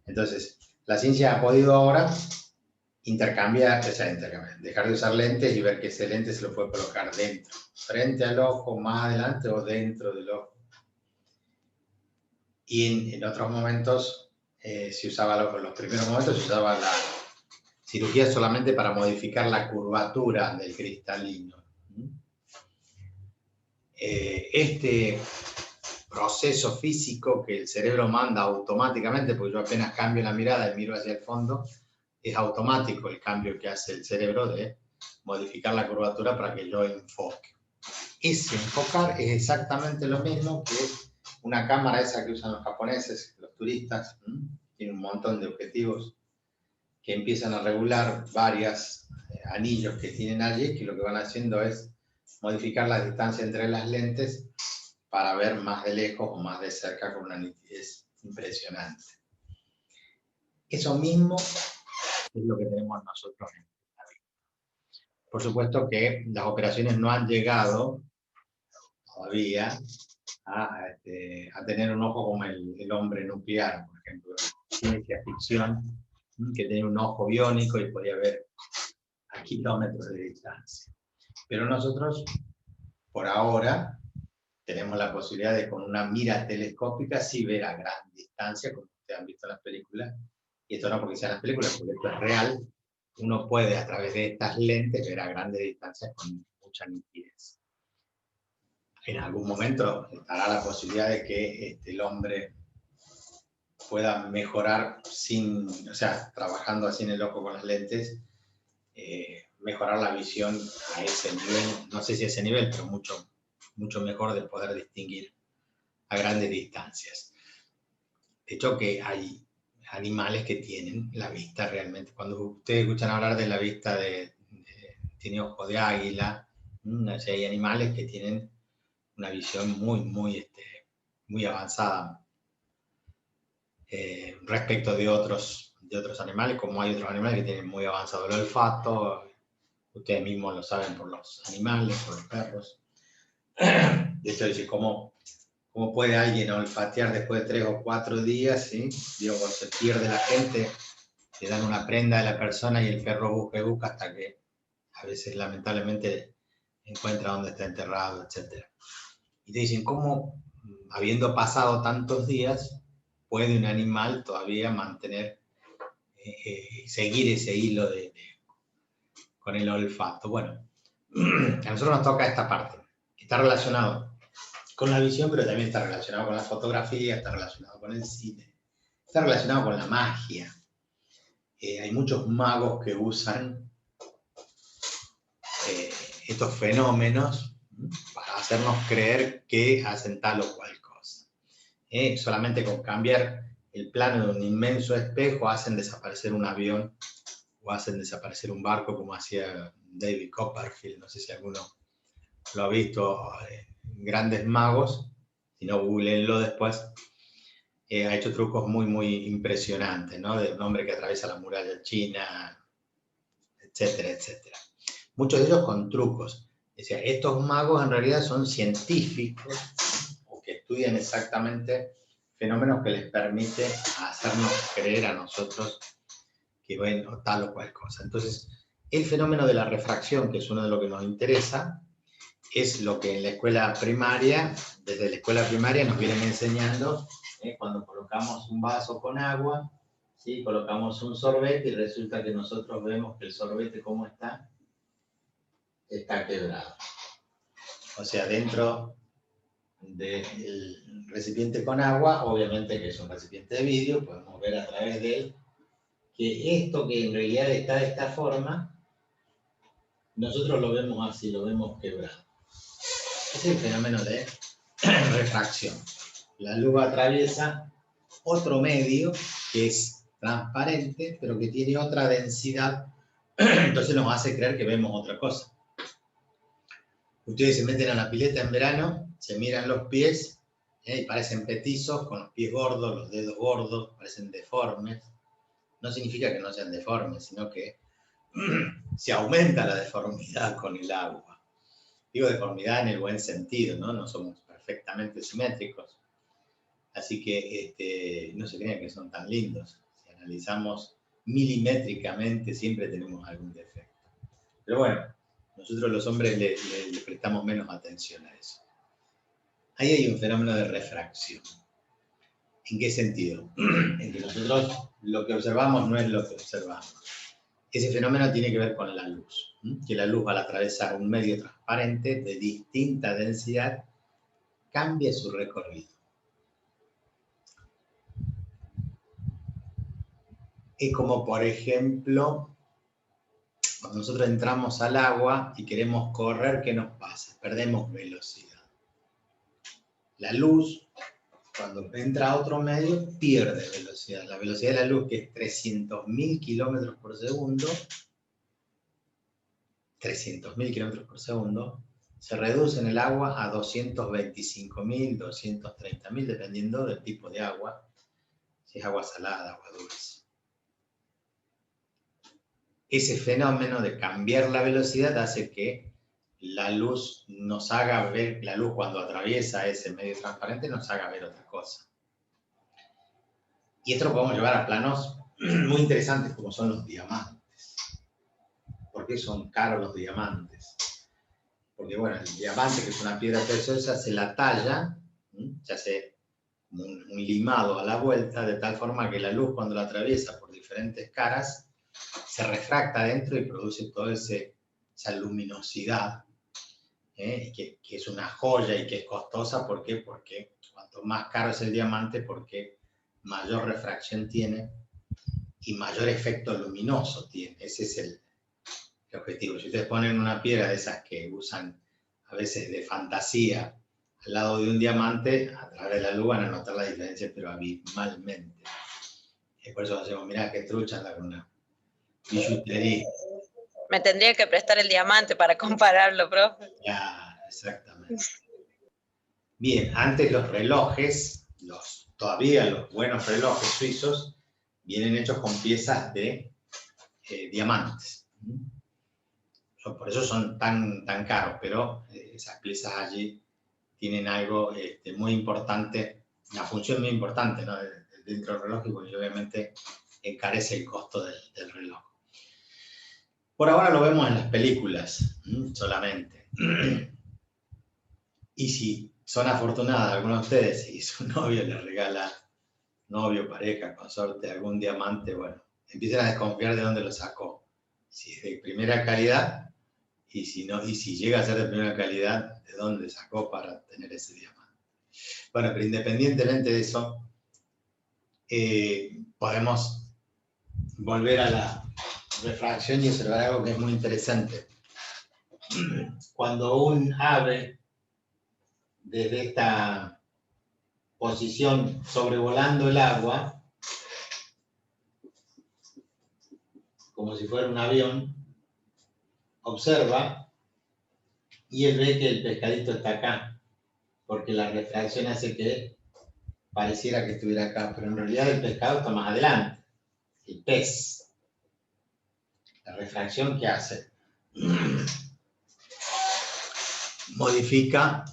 Entonces, la ciencia ha podido ahora intercambiar, dejar de usar lentes y ver que ese lente se lo puede colocar dentro, frente al ojo, más adelante o dentro del ojo. Y en otros momentos, los primeros momentos se usaba la cirugía solamente para modificar la curvatura del cristalino. Este proceso físico que el cerebro manda automáticamente, porque yo apenas cambio la mirada y miro hacia el fondo, es automático el cambio que hace el cerebro de modificar la curvatura para que yo enfoque. Ese enfocar es exactamente lo mismo que una cámara esa que usan los japoneses, los turistas, tiene un montón de objetivos que empiezan a regular varios anillos que tienen allí, que lo que van haciendo es modificar la distancia entre las lentes para ver más de lejos o más de cerca con una nitidez impresionante. Eso mismo es lo que tenemos nosotros en la vida. Por supuesto que las operaciones no han llegado todavía a tener un ojo como el hombre nuclear, por ejemplo, ciencia ficción, que tiene un ojo biónico y podía ver a kilómetros de distancia. Pero nosotros, por ahora, tenemos la posibilidad de con una mira telescópica sí ver a gran distancia, como ustedes han visto en las películas, y esto no porque sean las películas, porque esto es real, uno puede a través de estas lentes ver a grandes distancias con mucha nitidez. En algún momento estará la posibilidad de que el hombre pueda mejorar trabajando así en el ojo con las lentes, mejorar la visión a ese nivel, no sé si a ese nivel, pero mucho mejor de poder distinguir a grandes distancias. De hecho que hay animales que tienen la vista realmente. Cuando ustedes escuchan hablar de la vista tiene ojo de águila, hay animales que tienen una visión muy avanzada respecto de otros animales, como hay otros animales que tienen muy avanzado el olfato. Ustedes mismos lo saben por los animales, por los perros. De hecho, dice, ¿cómo puede alguien olfatear después de 3 o 4 días? ¿Sí? Digo, cuando se pierde la gente, le dan una prenda a la persona y el perro busca hasta que a veces lamentablemente encuentra dónde está enterrado, etc. Y te dicen, ¿cómo, habiendo pasado tantos días, puede un animal todavía mantener, seguir ese hilo con el olfato? Bueno, a nosotros nos toca esta parte, que está relacionado con la visión, pero también está relacionado con la fotografía, está relacionado con el cine, está relacionado con la magia. Hay muchos magos que usan estos fenómenos para hacernos creer que hacen tal o cual cosa. Solamente con cambiar el plano de un inmenso espejo hacen desaparecer un avión o hacen desaparecer un barco, como hacía David Copperfield. No sé si alguno lo ha visto, Grandes Magos, si no, googleenlo después. Ha hecho trucos muy, muy impresionantes, ¿no? De un hombre que atraviesa la muralla china, etcétera, etcétera. Muchos de ellos con trucos. O sea, estos magos en realidad son científicos o que estudian exactamente fenómenos que les permite hacernos creer a nosotros que ven tal o cual cosa. Entonces, el fenómeno de la refracción, que es uno de lo que nos interesa, es lo que en la escuela primaria, desde la escuela primaria nos vienen enseñando, cuando colocamos un vaso con agua, ¿sí? Colocamos un sorbete y resulta que nosotros vemos que el sorbete, ¿cómo está? Está quebrado. O sea, dentro del recipiente con agua, obviamente que es un recipiente de vidrio, podemos ver a través de él que esto que en realidad está de esta forma, nosotros lo vemos así, lo vemos quebrado. Es el fenómeno de refracción. La luz atraviesa otro medio que es transparente, pero que tiene otra densidad, entonces nos hace creer que vemos otra cosa. Ustedes se meten a la pileta en verano, se miran los pies, y parecen petizos, con los pies gordos, los dedos gordos, parecen deformes. No significa que no sean deformes, sino que se aumenta la deformidad con el agua. Digo deformidad en el buen sentido, ¿no? No somos perfectamente simétricos. Así que no se crean que son tan lindos. Si analizamos milimétricamente, siempre tenemos algún defecto. Pero bueno, nosotros los hombres le prestamos menos atención a eso. Ahí hay un fenómeno de refracción. ¿En qué sentido? En que nosotros lo que observamos no es lo que observamos. Ese fenómeno tiene que ver con la luz, que la luz al atravesar un medio transparente de distinta densidad cambia su recorrido. Es como, por ejemplo, cuando nosotros entramos al agua y queremos correr, ¿qué nos pasa? Perdemos velocidad. La luz, cuando entra a otro medio, pierde velocidad. La velocidad de la luz, que es 300.000 kilómetros por segundo, 300.000 kilómetros por segundo, se reduce en el agua a 225.000, 230.000, dependiendo del tipo de agua, si es agua salada, agua dulce. Ese fenómeno de cambiar la velocidad hace que la luz nos haga ver, la luz cuando atraviesa ese medio transparente nos haga ver otra cosa. Y esto lo podemos llevar a planos muy interesantes como son los diamantes. ¿Por qué son caros los diamantes? Porque bueno, el diamante, que es una piedra preciosa, se la talla, se hace como un limado a la vuelta, de tal forma que la luz cuando la atraviesa por diferentes caras, se refracta adentro y produce toda esa luminosidad, que es una joya y que es costosa. ¿Por qué? Porque cuanto más caro es el diamante, porque mayor refracción tiene y mayor efecto luminoso tiene. Ese es el objetivo. Si ustedes ponen una piedra de esas que usan a veces de fantasía al lado de un diamante, a través de la luz van a notar la diferencia, pero abismalmente. Por eso decimos, mirá qué trucha anda con una billutería. Me tendría que prestar el diamante para compararlo, profe. Ya, exactamente. Bien, antes los relojes, todavía los buenos relojes suizos, vienen hechos con piezas de diamantes. Por eso son tan caros, pero esas piezas allí tienen algo muy importante, una función muy importante, ¿no? Dentro del reloj, y obviamente encarece el costo del reloj. Por ahora lo vemos en las películas solamente. Y si son afortunadas algunos de ustedes y su novio les regala, novio, pareja, consorte, algún diamante, bueno, empiezan a desconfiar de dónde lo sacó. Si es de primera calidad, y si no, y si llega a ser de primera calidad, de dónde sacó para tener ese diamante. Bueno, pero independientemente de eso, podemos volver a la refracción y observar algo que es muy interesante. Cuando un ave, desde esta posición sobrevolando el agua, como si fuera un avión, observa y él ve que el pescadito está acá, porque la refracción hace que pareciera que estuviera acá, pero en realidad el pescado está más adelante, el pez. La refracción, ¿qué hace? Modifica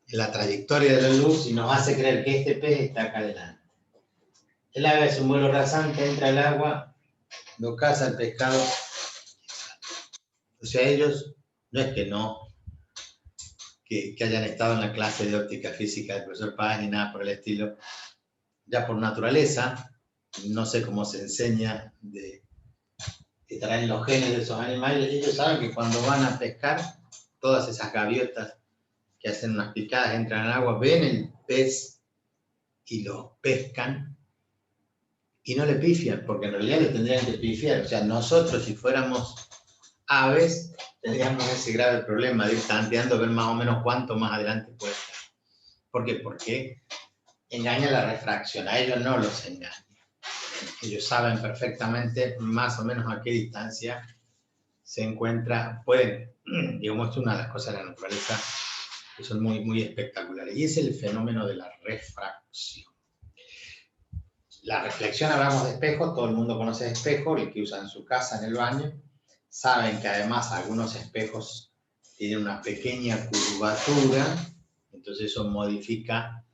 la trayectoria de la luz y nos hace creer que este pez está acá adelante. El ave es un vuelo rasante, entra al agua, lo caza el pescado. O sea, ellos no es que no, que hayan estado en la clase de óptica física del profesor Paz ni nada por el estilo. Ya por naturaleza, no sé cómo se enseña, estará en los genes de esos animales, ellos saben que cuando van a pescar, todas esas gaviotas que hacen unas picadas, entran al agua, ven el pez y lo pescan y no le pifian, porque en realidad le tendrían que pifiar. O sea, nosotros si fuéramos aves, tendríamos ese grave problema de ir tanteando, ver más o menos cuánto más adelante puede estar. ¿Por qué? Porque engaña la refracción, a ellos no los engaña. Ellos saben perfectamente más o menos a qué distancia se encuentra, pueden, digamos, esto es una de las cosas de la naturaleza que son muy, muy espectaculares, y es el fenómeno de la refracción. La reflexión, hablamos de espejos, todo el mundo conoce espejos, el que usa en su casa, en el baño, saben que además algunos espejos tienen una pequeña curvatura, entonces eso modifica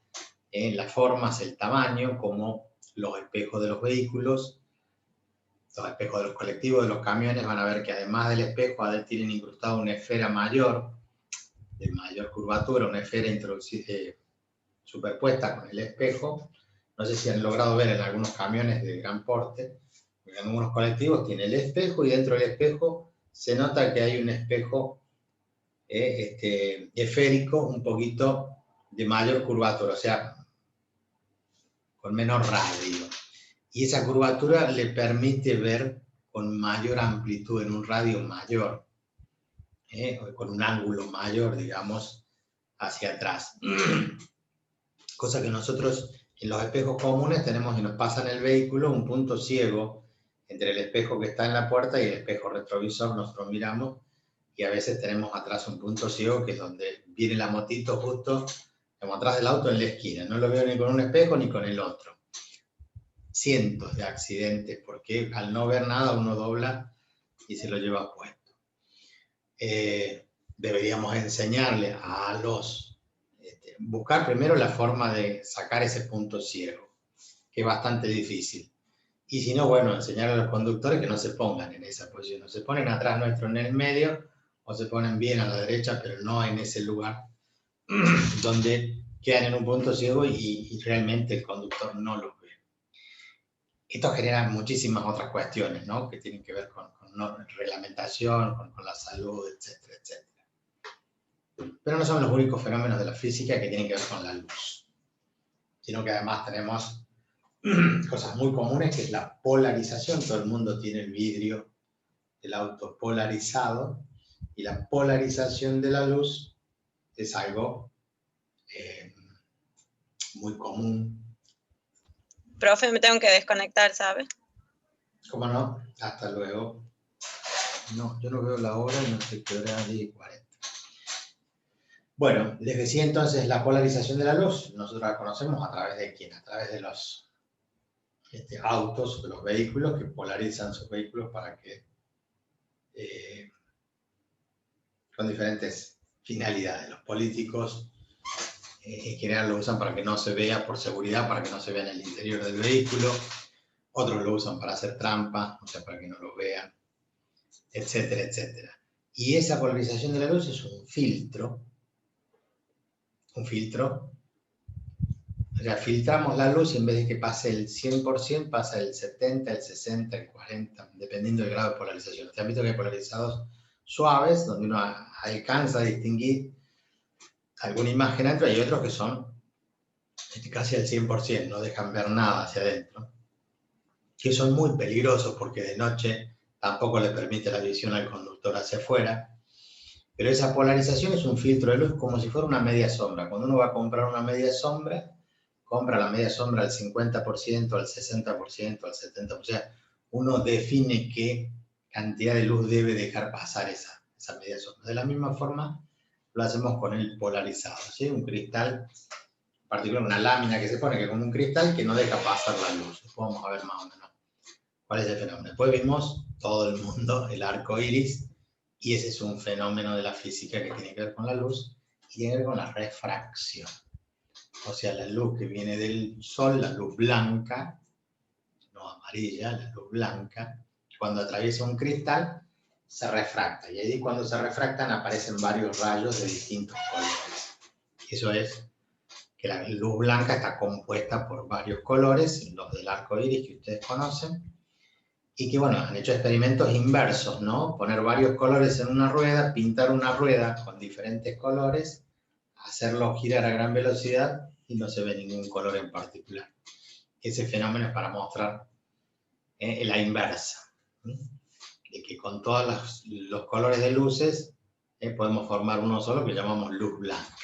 las formas, el tamaño, como los espejos de los vehículos, los espejos de los colectivos, de los camiones, van a ver que además del espejo, tienen incrustado una esfera mayor, de mayor curvatura, una esfera superpuesta con el espejo. No sé si han logrado ver en algunos camiones de gran porte, en algunos colectivos tiene el espejo y dentro del espejo se nota que hay un espejo esférico un poquito de mayor curvatura, o sea, con menor radio. Y esa curvatura le permite ver con mayor amplitud, en un radio mayor, con un ángulo mayor, digamos, hacia atrás. Cosa que nosotros en los espejos comunes tenemos y nos pasa en el vehículo un punto ciego entre el espejo que está en la puerta y el espejo retrovisor, nosotros miramos y a veces tenemos atrás un punto ciego que es donde viene la motito justo como atrás del auto en la esquina. No lo veo ni con un espejo ni con el otro. Cientos de accidentes porque al no ver nada uno dobla y se lo lleva puesto. Deberíamos enseñarle a los... buscar primero la forma de sacar ese punto ciego, que es bastante difícil. Y si no, bueno, enseñar a los conductores que no se pongan en esa posición. No se ponen atrás nuestro en el medio, o se ponen bien a la derecha, pero no en ese lugar donde quedan en un punto ciego y realmente el conductor no los ve. Esto genera muchísimas otras cuestiones, ¿no? Que tienen que ver con reglamentación, con la salud, etcétera, etcétera. Pero no son los únicos fenómenos de la física que tienen que ver con la luz, sino que además tenemos cosas muy comunes, que es la polarización. Todo el mundo tiene el vidrio del auto polarizado, y la polarización de la luz es algo muy común. Profe, me tengo que desconectar, ¿sabe? ¿Cómo no? Hasta luego. No, yo no veo la hora y no sé qué hora, 10:40. Bueno, les decía entonces la polarización de la luz. Nosotros la conocemos a través de ¿quién? A través de los autos, de los vehículos que polarizan sus vehículos para que con diferentes finalidades. Los políticos en general lo usan para que no se vea, por seguridad, para que no se vea en el interior del vehículo. Otros lo usan para hacer trampa, o sea, para que no lo vean, etcétera, etcétera. Y esa polarización de la luz es un filtro. O sea, filtramos la luz y en vez de que pase el 100%, pasa el 70, el 60, el 40, dependiendo del grado de polarización. Ustedes han visto que hay polarizados suaves, donde uno alcanza a distinguir alguna imagen adentro, y hay otros que son casi al 100%, no dejan ver nada hacia adentro. Que son muy peligrosos porque de noche tampoco le permite la visión al conductor hacia afuera. Pero esa polarización es un filtro de luz como si fuera una media sombra. Cuando uno va a comprar una media sombra, compra la media sombra al 50%, al 60%, al 70%. O sea, uno define qué cantidad de luz debe dejar pasar esa media sombra. De la misma forma lo hacemos con el polarizado, ¿sí? Un cristal, en particular una lámina que se pone que como un cristal que no deja pasar la luz. Después vamos a ver más o menos cuál es el fenómeno. Después vimos todo el mundo, el arco iris, y ese es un fenómeno de la física que tiene que ver con la luz y tiene que ver con la refracción. O sea, la luz que viene del sol, la luz blanca, no amarilla, la luz blanca, cuando atraviesa un cristal, se refracta. Y ahí cuando se refractan aparecen varios rayos de distintos colores. Eso es que la luz blanca está compuesta por varios colores, los del arco iris que ustedes conocen, y que, bueno, han hecho experimentos inversos, ¿no? Poner varios colores en una rueda, pintar una rueda con diferentes colores, hacerlo girar a gran velocidad y no se ve ningún color en particular. Ese fenómeno es para mostrar la inversa, de que con todos los colores de luces podemos formar uno solo que llamamos luz blanca.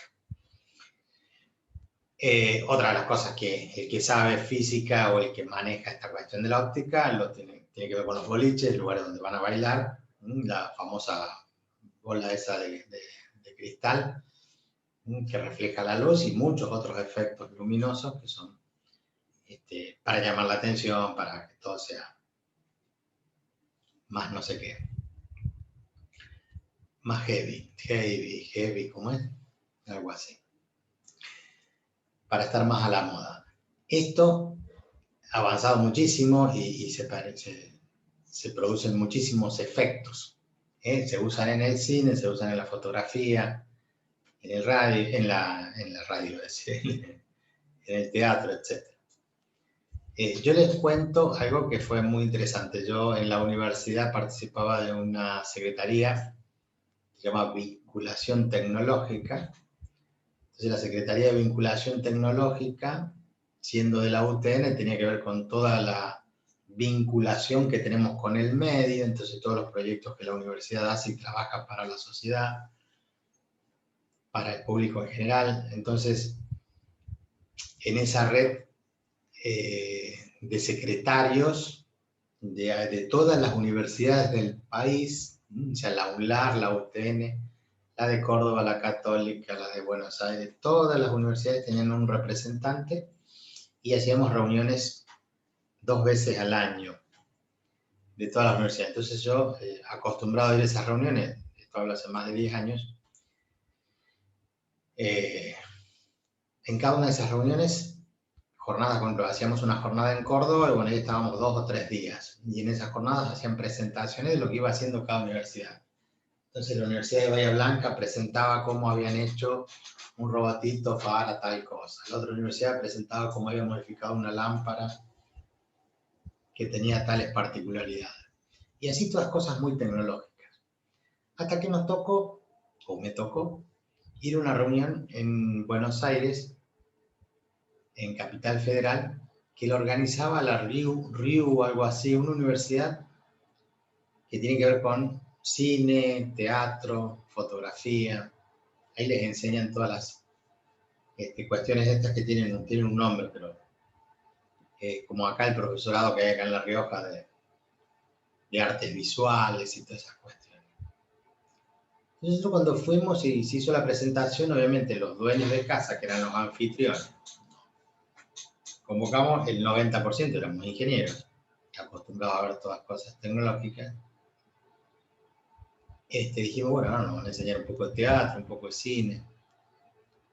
Otra de las cosas que el que sabe física o el que maneja esta cuestión de la óptica lo tiene que ver con los boliches, lugares donde van a bailar, la famosa bola esa de cristal que refleja la luz y muchos otros efectos luminosos que son para llamar la atención, para que todo sea más no sé qué, más heavy, ¿cómo es? Algo así. Para estar más a la moda. Esto ha avanzado muchísimo y se producen muchísimos efectos. Se usan en el cine, se usan en la fotografía, en el radio, en la radio, en el teatro, etc. Yo les cuento algo que fue muy interesante. Yo en la universidad participaba de una secretaría que se llama Vinculación Tecnológica. Entonces la Secretaría de Vinculación Tecnológica, siendo de la UTN, tenía que ver con toda la vinculación que tenemos con el medio, entonces todos los proyectos que la universidad hace y trabaja para la sociedad, para el público en general. Entonces, en esa red de secretarios de todas las universidades del país, o sea, la UNLAR, la UTN, la de Córdoba, la Católica, la de Buenos Aires, todas las universidades tenían un representante y hacíamos reuniones 2 veces al año de todas las universidades. Entonces yo, acostumbrado a ir a esas reuniones, esto hablo hace más de 10 años, en cada una de esas reuniones, hacíamos una jornada en Córdoba y bueno, ahí estábamos 2 o 3 días. Y en esas jornadas hacían presentaciones de lo que iba haciendo cada universidad. Entonces la Universidad de Bahía Blanca presentaba cómo habían hecho un robotito para tal cosa. La otra universidad presentaba cómo habían modificado una lámpara que tenía tales particularidades. Y así todas cosas muy tecnológicas. Hasta que nos tocó, o me tocó, ir a una reunión en Buenos Aires, en Capital Federal, que lo organizaba la RIU, algo así, una universidad que tiene que ver con cine, teatro, fotografía. Ahí les enseñan todas las cuestiones estas que tienen un nombre, pero como acá el profesorado que hay acá en La Rioja de artes visuales y todas esas cuestiones. Entonces nosotros cuando fuimos y se hizo la presentación, obviamente los dueños de casa, que eran los anfitriones, convocamos el 90%, éramos ingenieros, acostumbrados a ver todas cosas tecnológicas. Dijimos, bueno, ahora nos van a enseñar un poco de teatro, un poco de cine.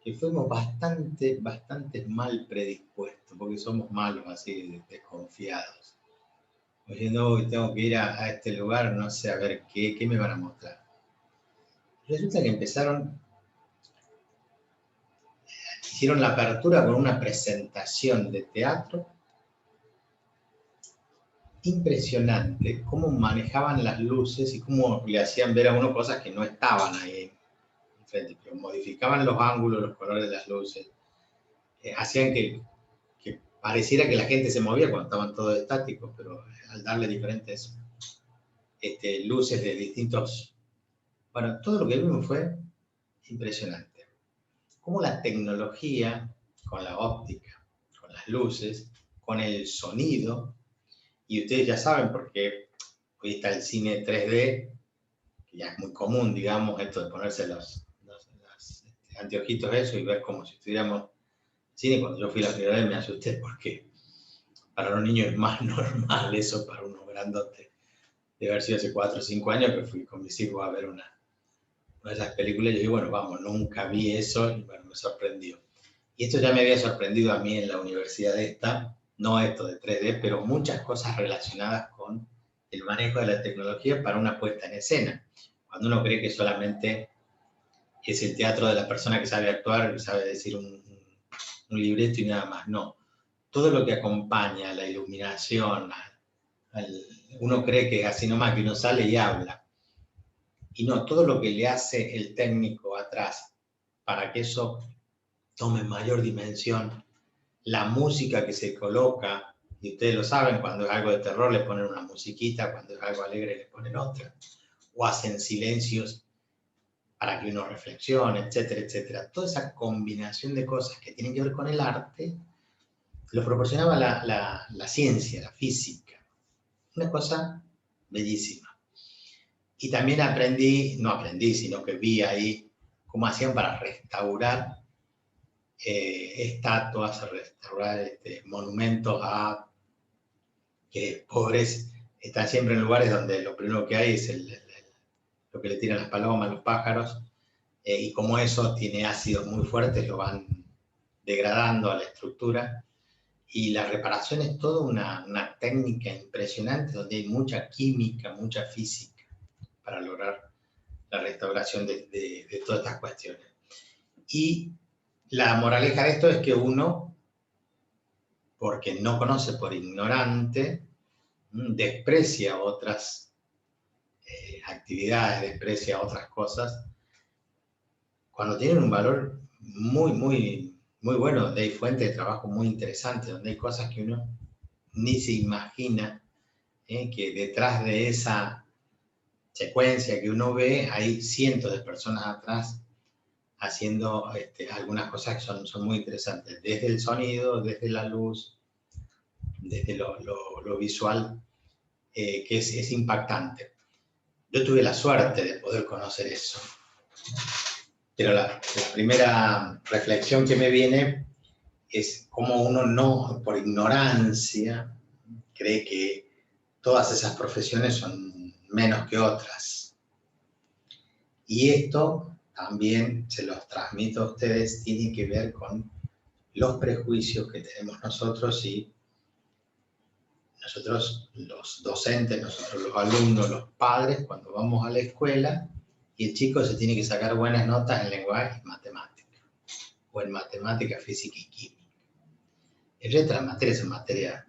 Y fuimos bastante mal predispuestos, porque somos malos, así, desconfiados. Diciendo, hoy tengo que ir a este lugar, no sé, a ver qué me van a mostrar. Resulta que hicieron la apertura con una presentación de teatro impresionante, cómo manejaban las luces y cómo le hacían ver a uno cosas que no estaban ahí enfrente, pero modificaban los ángulos, los colores de las luces, hacían que pareciera que la gente se movía cuando estaban todos estáticos, pero al darle diferentes luces de distintos... Bueno, todo lo que vimos fue impresionante. Cómo la tecnología, con la óptica, con las luces, con el sonido, y ustedes ya saben porque hoy está el cine 3D, que ya es muy común, digamos, esto de ponerse los anteojitos eso y ver como si estuviéramos en cine. Cuando yo fui la primera vez me asusté porque para los niños es más normal eso, para unos grandotes. De haber sido hace 4 o 5 años que fui con mis hijos a ver una de esas películas y yo dije, bueno, vamos, nunca vi eso y bueno, me sorprendió. Y esto ya me había sorprendido a mí en la universidad esta, no esto de 3D, pero muchas cosas relacionadas con el manejo de la tecnología para una puesta en escena. Cuando uno cree que solamente es el teatro de la persona que sabe actuar, que sabe decir un libreto y nada más, no. Todo lo que acompaña a la iluminación, uno cree que es así nomás, que uno sale y habla. Y no, todo lo que le hace el técnico atrás para que eso tome mayor dimensión, la música que se coloca, y ustedes lo saben, cuando es algo de terror le ponen una musiquita, cuando es algo alegre le ponen otra, o hacen silencios para que uno reflexione, etcétera, etcétera. Toda esa combinación de cosas que tienen que ver con el arte, lo proporcionaba la ciencia, la física. Una cosa bellísima. Y también sino que vi ahí cómo hacían para restaurar estatuas, restaurar monumentos a que pobres están siempre en lugares donde lo primero que hay es lo que le tiran las palomas, los pájaros, y como eso tiene ácidos muy fuertes, lo van degradando a la estructura. Y la reparación es toda una técnica impresionante donde hay mucha química, mucha física para lograr la restauración de todas estas cuestiones. Y la moraleja de esto es que uno, porque no conoce por ignorante, desprecia otras actividades, desprecia otras cosas, cuando tienen un valor muy, muy, muy bueno, donde hay fuentes de trabajo muy interesantes, donde hay cosas que uno ni se imagina, que detrás de esa secuencia que uno ve hay cientos de personas atrás haciendo algunas cosas que son muy interesantes, desde el sonido, desde la luz, desde lo visual, que es impactante. Yo tuve la suerte de poder conocer eso. Pero la primera reflexión que me viene es cómo uno no, por ignorancia, cree que todas esas profesiones son menos que otras. Y esto también, se los transmito a ustedes, tiene que ver con los prejuicios que tenemos nosotros y nosotros los docentes, nosotros los alumnos, los padres, cuando vamos a la escuela y el chico se tiene que sacar buenas notas en lenguaje y matemática, o en matemática, física y química. El resto de las materias son materia.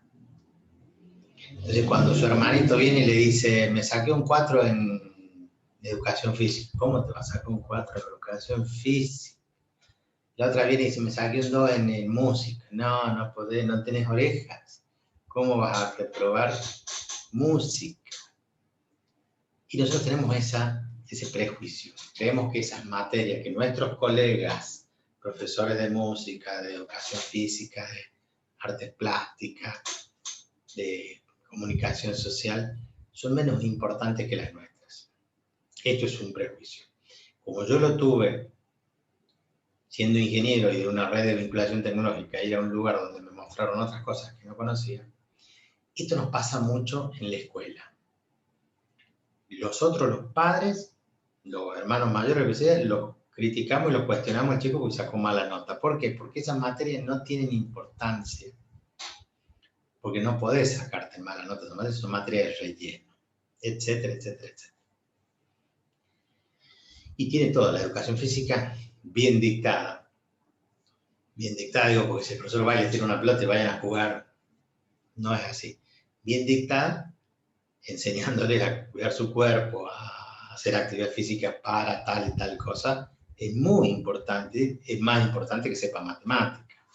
Entonces cuando su hermanito viene y le dice, me saqué un 4 en educación física, ¿cómo te vas a sacar un 4 en educación física? La otra viene y dice, me saqué un 2 en música. No podés, no tenés orejas. ¿Cómo vas a reprobar música? Y nosotros tenemos ese prejuicio. Creemos que esas materias que nuestros colegas, profesores de música, de educación física, de artes plásticas, de comunicación social, son menos importantes que las nuestras. Esto es un prejuicio. Como yo lo tuve siendo ingeniero y de una red de vinculación tecnológica, ir a un lugar donde me mostraron otras cosas que no conocía, esto nos pasa mucho en la escuela. Los otros, los padres, los hermanos mayores, que sea, los criticamos y los cuestionamos al chico porque sacó mala nota. ¿Por qué? Porque esas materias no tienen importancia. Porque no podés sacarte mala nota, son materias de relleno, etcétera, etcétera, etcétera. y tiene toda la educación física bien dictada. Bien dictada, digo, porque si el profesor va y les tira una pelota y vayan a jugar, no es así. Bien dictada, enseñándoles a cuidar su cuerpo, a hacer actividad física para tal y tal cosa, es muy importante, es más importante que sepa matemática,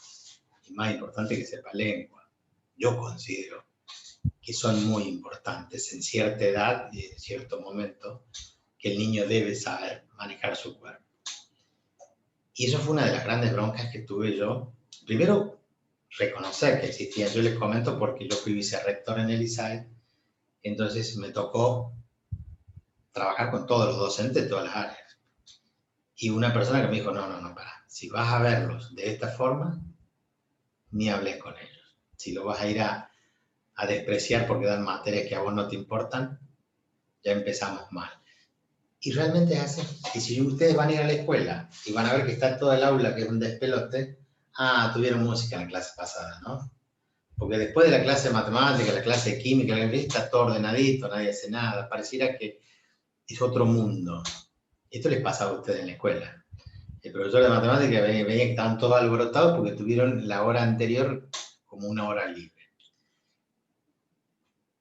es más importante que sepa lengua. Yo considero que son muy importantes en cierta edad y en cierto momento, que el niño debe saber manejar su cuerpo. Y eso fue una de las grandes broncas que tuve yo. Primero, reconocer que existía. Yo les comento porque yo fui vicerrector en el ISAE, entonces me tocó trabajar con todos los docentes de todas las áreas. Y una persona que me dijo, no, para. Si vas a verlos de esta forma, ni hables con ellos. Si lo vas a ir a despreciar porque dan materias que a vos no te importan, ya empezamos mal. Y realmente es así. Y si ustedes van a ir a la escuela y van a ver que está todo el aula que es un despelote, tuvieron música en la clase pasada, ¿no? Porque después de la clase de matemática, la clase de química, la clase está todo ordenadito, nadie hace nada. Pareciera que es otro mundo. Esto les pasa a ustedes en la escuela. El profesor de matemática veía que estaban todos alborotados porque tuvieron la hora anterior como una hora libre.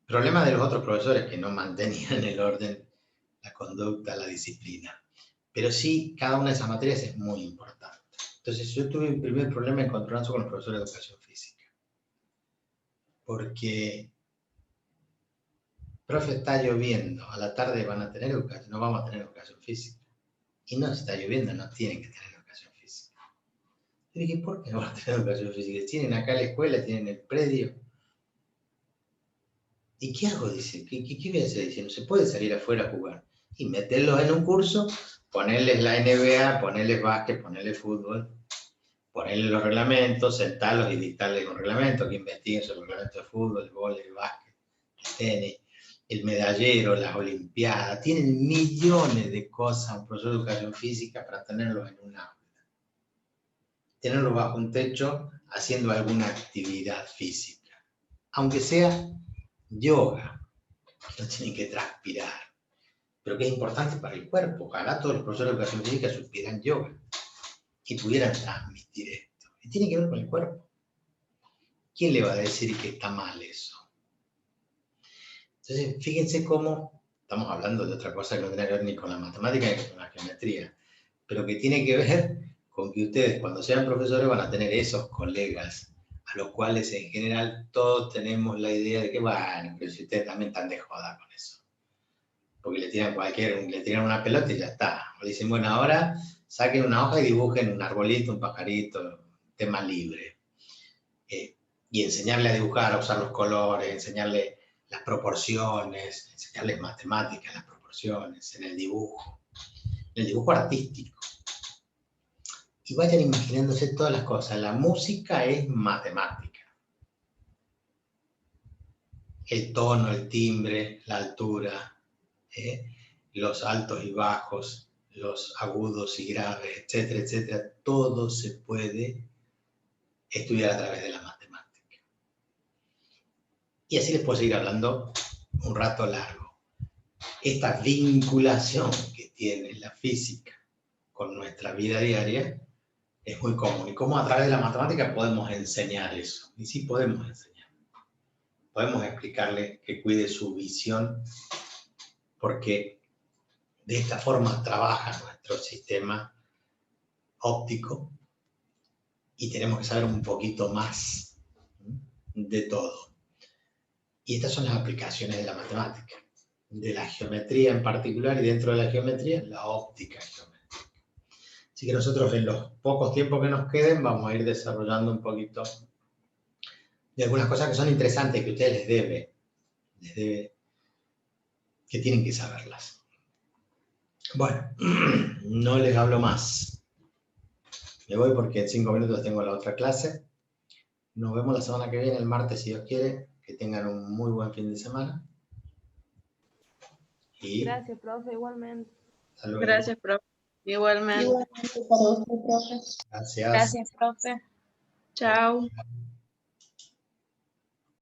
Problema de los otros profesores que no mantenían el orden, la conducta, la disciplina. Pero sí, cada una de esas materias es muy importante. Entonces, yo tuve el primer problema encontrándose con los profesores de educación física. Porque, profe, está lloviendo, a la tarde van a tener educación, no vamos a tener educación física. Y no, si está lloviendo, no tienen que tener educación física. Yo dije, ¿por qué no van a tener educación física? Tienen acá la escuela, tienen el predio. ¿Y qué hago? Dice, ¿qué voy a hacer? Dice, no se puede salir afuera a jugar. Y meterlos en un curso, ponerles la NBA, ponerles básquet, ponerles fútbol, ponerles los reglamentos, sentarlos y dictarles un reglamento, que investiguen sobre el reglamento de fútbol, el vóley, el básquet, el tenis, el medallero, las olimpiadas. Tienen millones de cosas, un profesor de educación física para tenerlos en un aula. Tenerlos bajo un techo haciendo alguna actividad física. Aunque sea yoga, no tienen que transpirar, pero que es importante para el cuerpo. Ojalá todos los profesores de educación física supieran yoga y pudieran transmitir esto. Y tiene que ver con el cuerpo. ¿Quién le va a decir que está mal eso? Entonces, fíjense cómo estamos hablando de otra cosa que no tiene que ver ni con la matemática ni con la geometría, pero que tiene que ver con que ustedes, cuando sean profesores, van a tener esos colegas a los cuales en general todos tenemos la idea de que, bueno, pero si ustedes también están de joda con eso. Porque le tiran una pelota y ya está. O le dicen, bueno, ahora saquen una hoja y dibujen un arbolito, un pajarito, tema libre. Y enseñarle a dibujar, a usar los colores, enseñarle las proporciones, enseñarles matemáticas, las proporciones, en el dibujo artístico. Y vayan imaginándose todas las cosas. La música es matemática. El tono, el timbre, la altura, los altos y bajos, los agudos y graves, etcétera, etcétera. Todo se puede estudiar a través de la matemática. Y así les puedo seguir hablando un rato largo. Esta vinculación que tiene la física con nuestra vida diaria es muy común. Y cómo a través de la matemática podemos enseñar eso. Y sí podemos enseñar. Podemos explicarle que cuide su visión, porque de esta forma trabaja nuestro sistema óptico y tenemos que saber un poquito más de todo. Y estas son las aplicaciones de la matemática, de la geometría en particular, y dentro de la geometría, la óptica geométrica. Así que nosotros en los pocos tiempos que nos queden vamos a ir desarrollando un poquito de algunas cosas que son interesantes, que ustedes les debe, que tienen que saberlas. Bueno, no les hablo más. Me voy porque en 5 minutos tengo la otra clase. Nos vemos la semana que viene, el martes, si Dios quiere. Que tengan un muy buen fin de semana. Y Gracias, profe, igualmente. hasta luego. Gracias, profe. Igualmente. Igualmente para usted, profe. Gracias. Gracias, profe. Chao. Chao.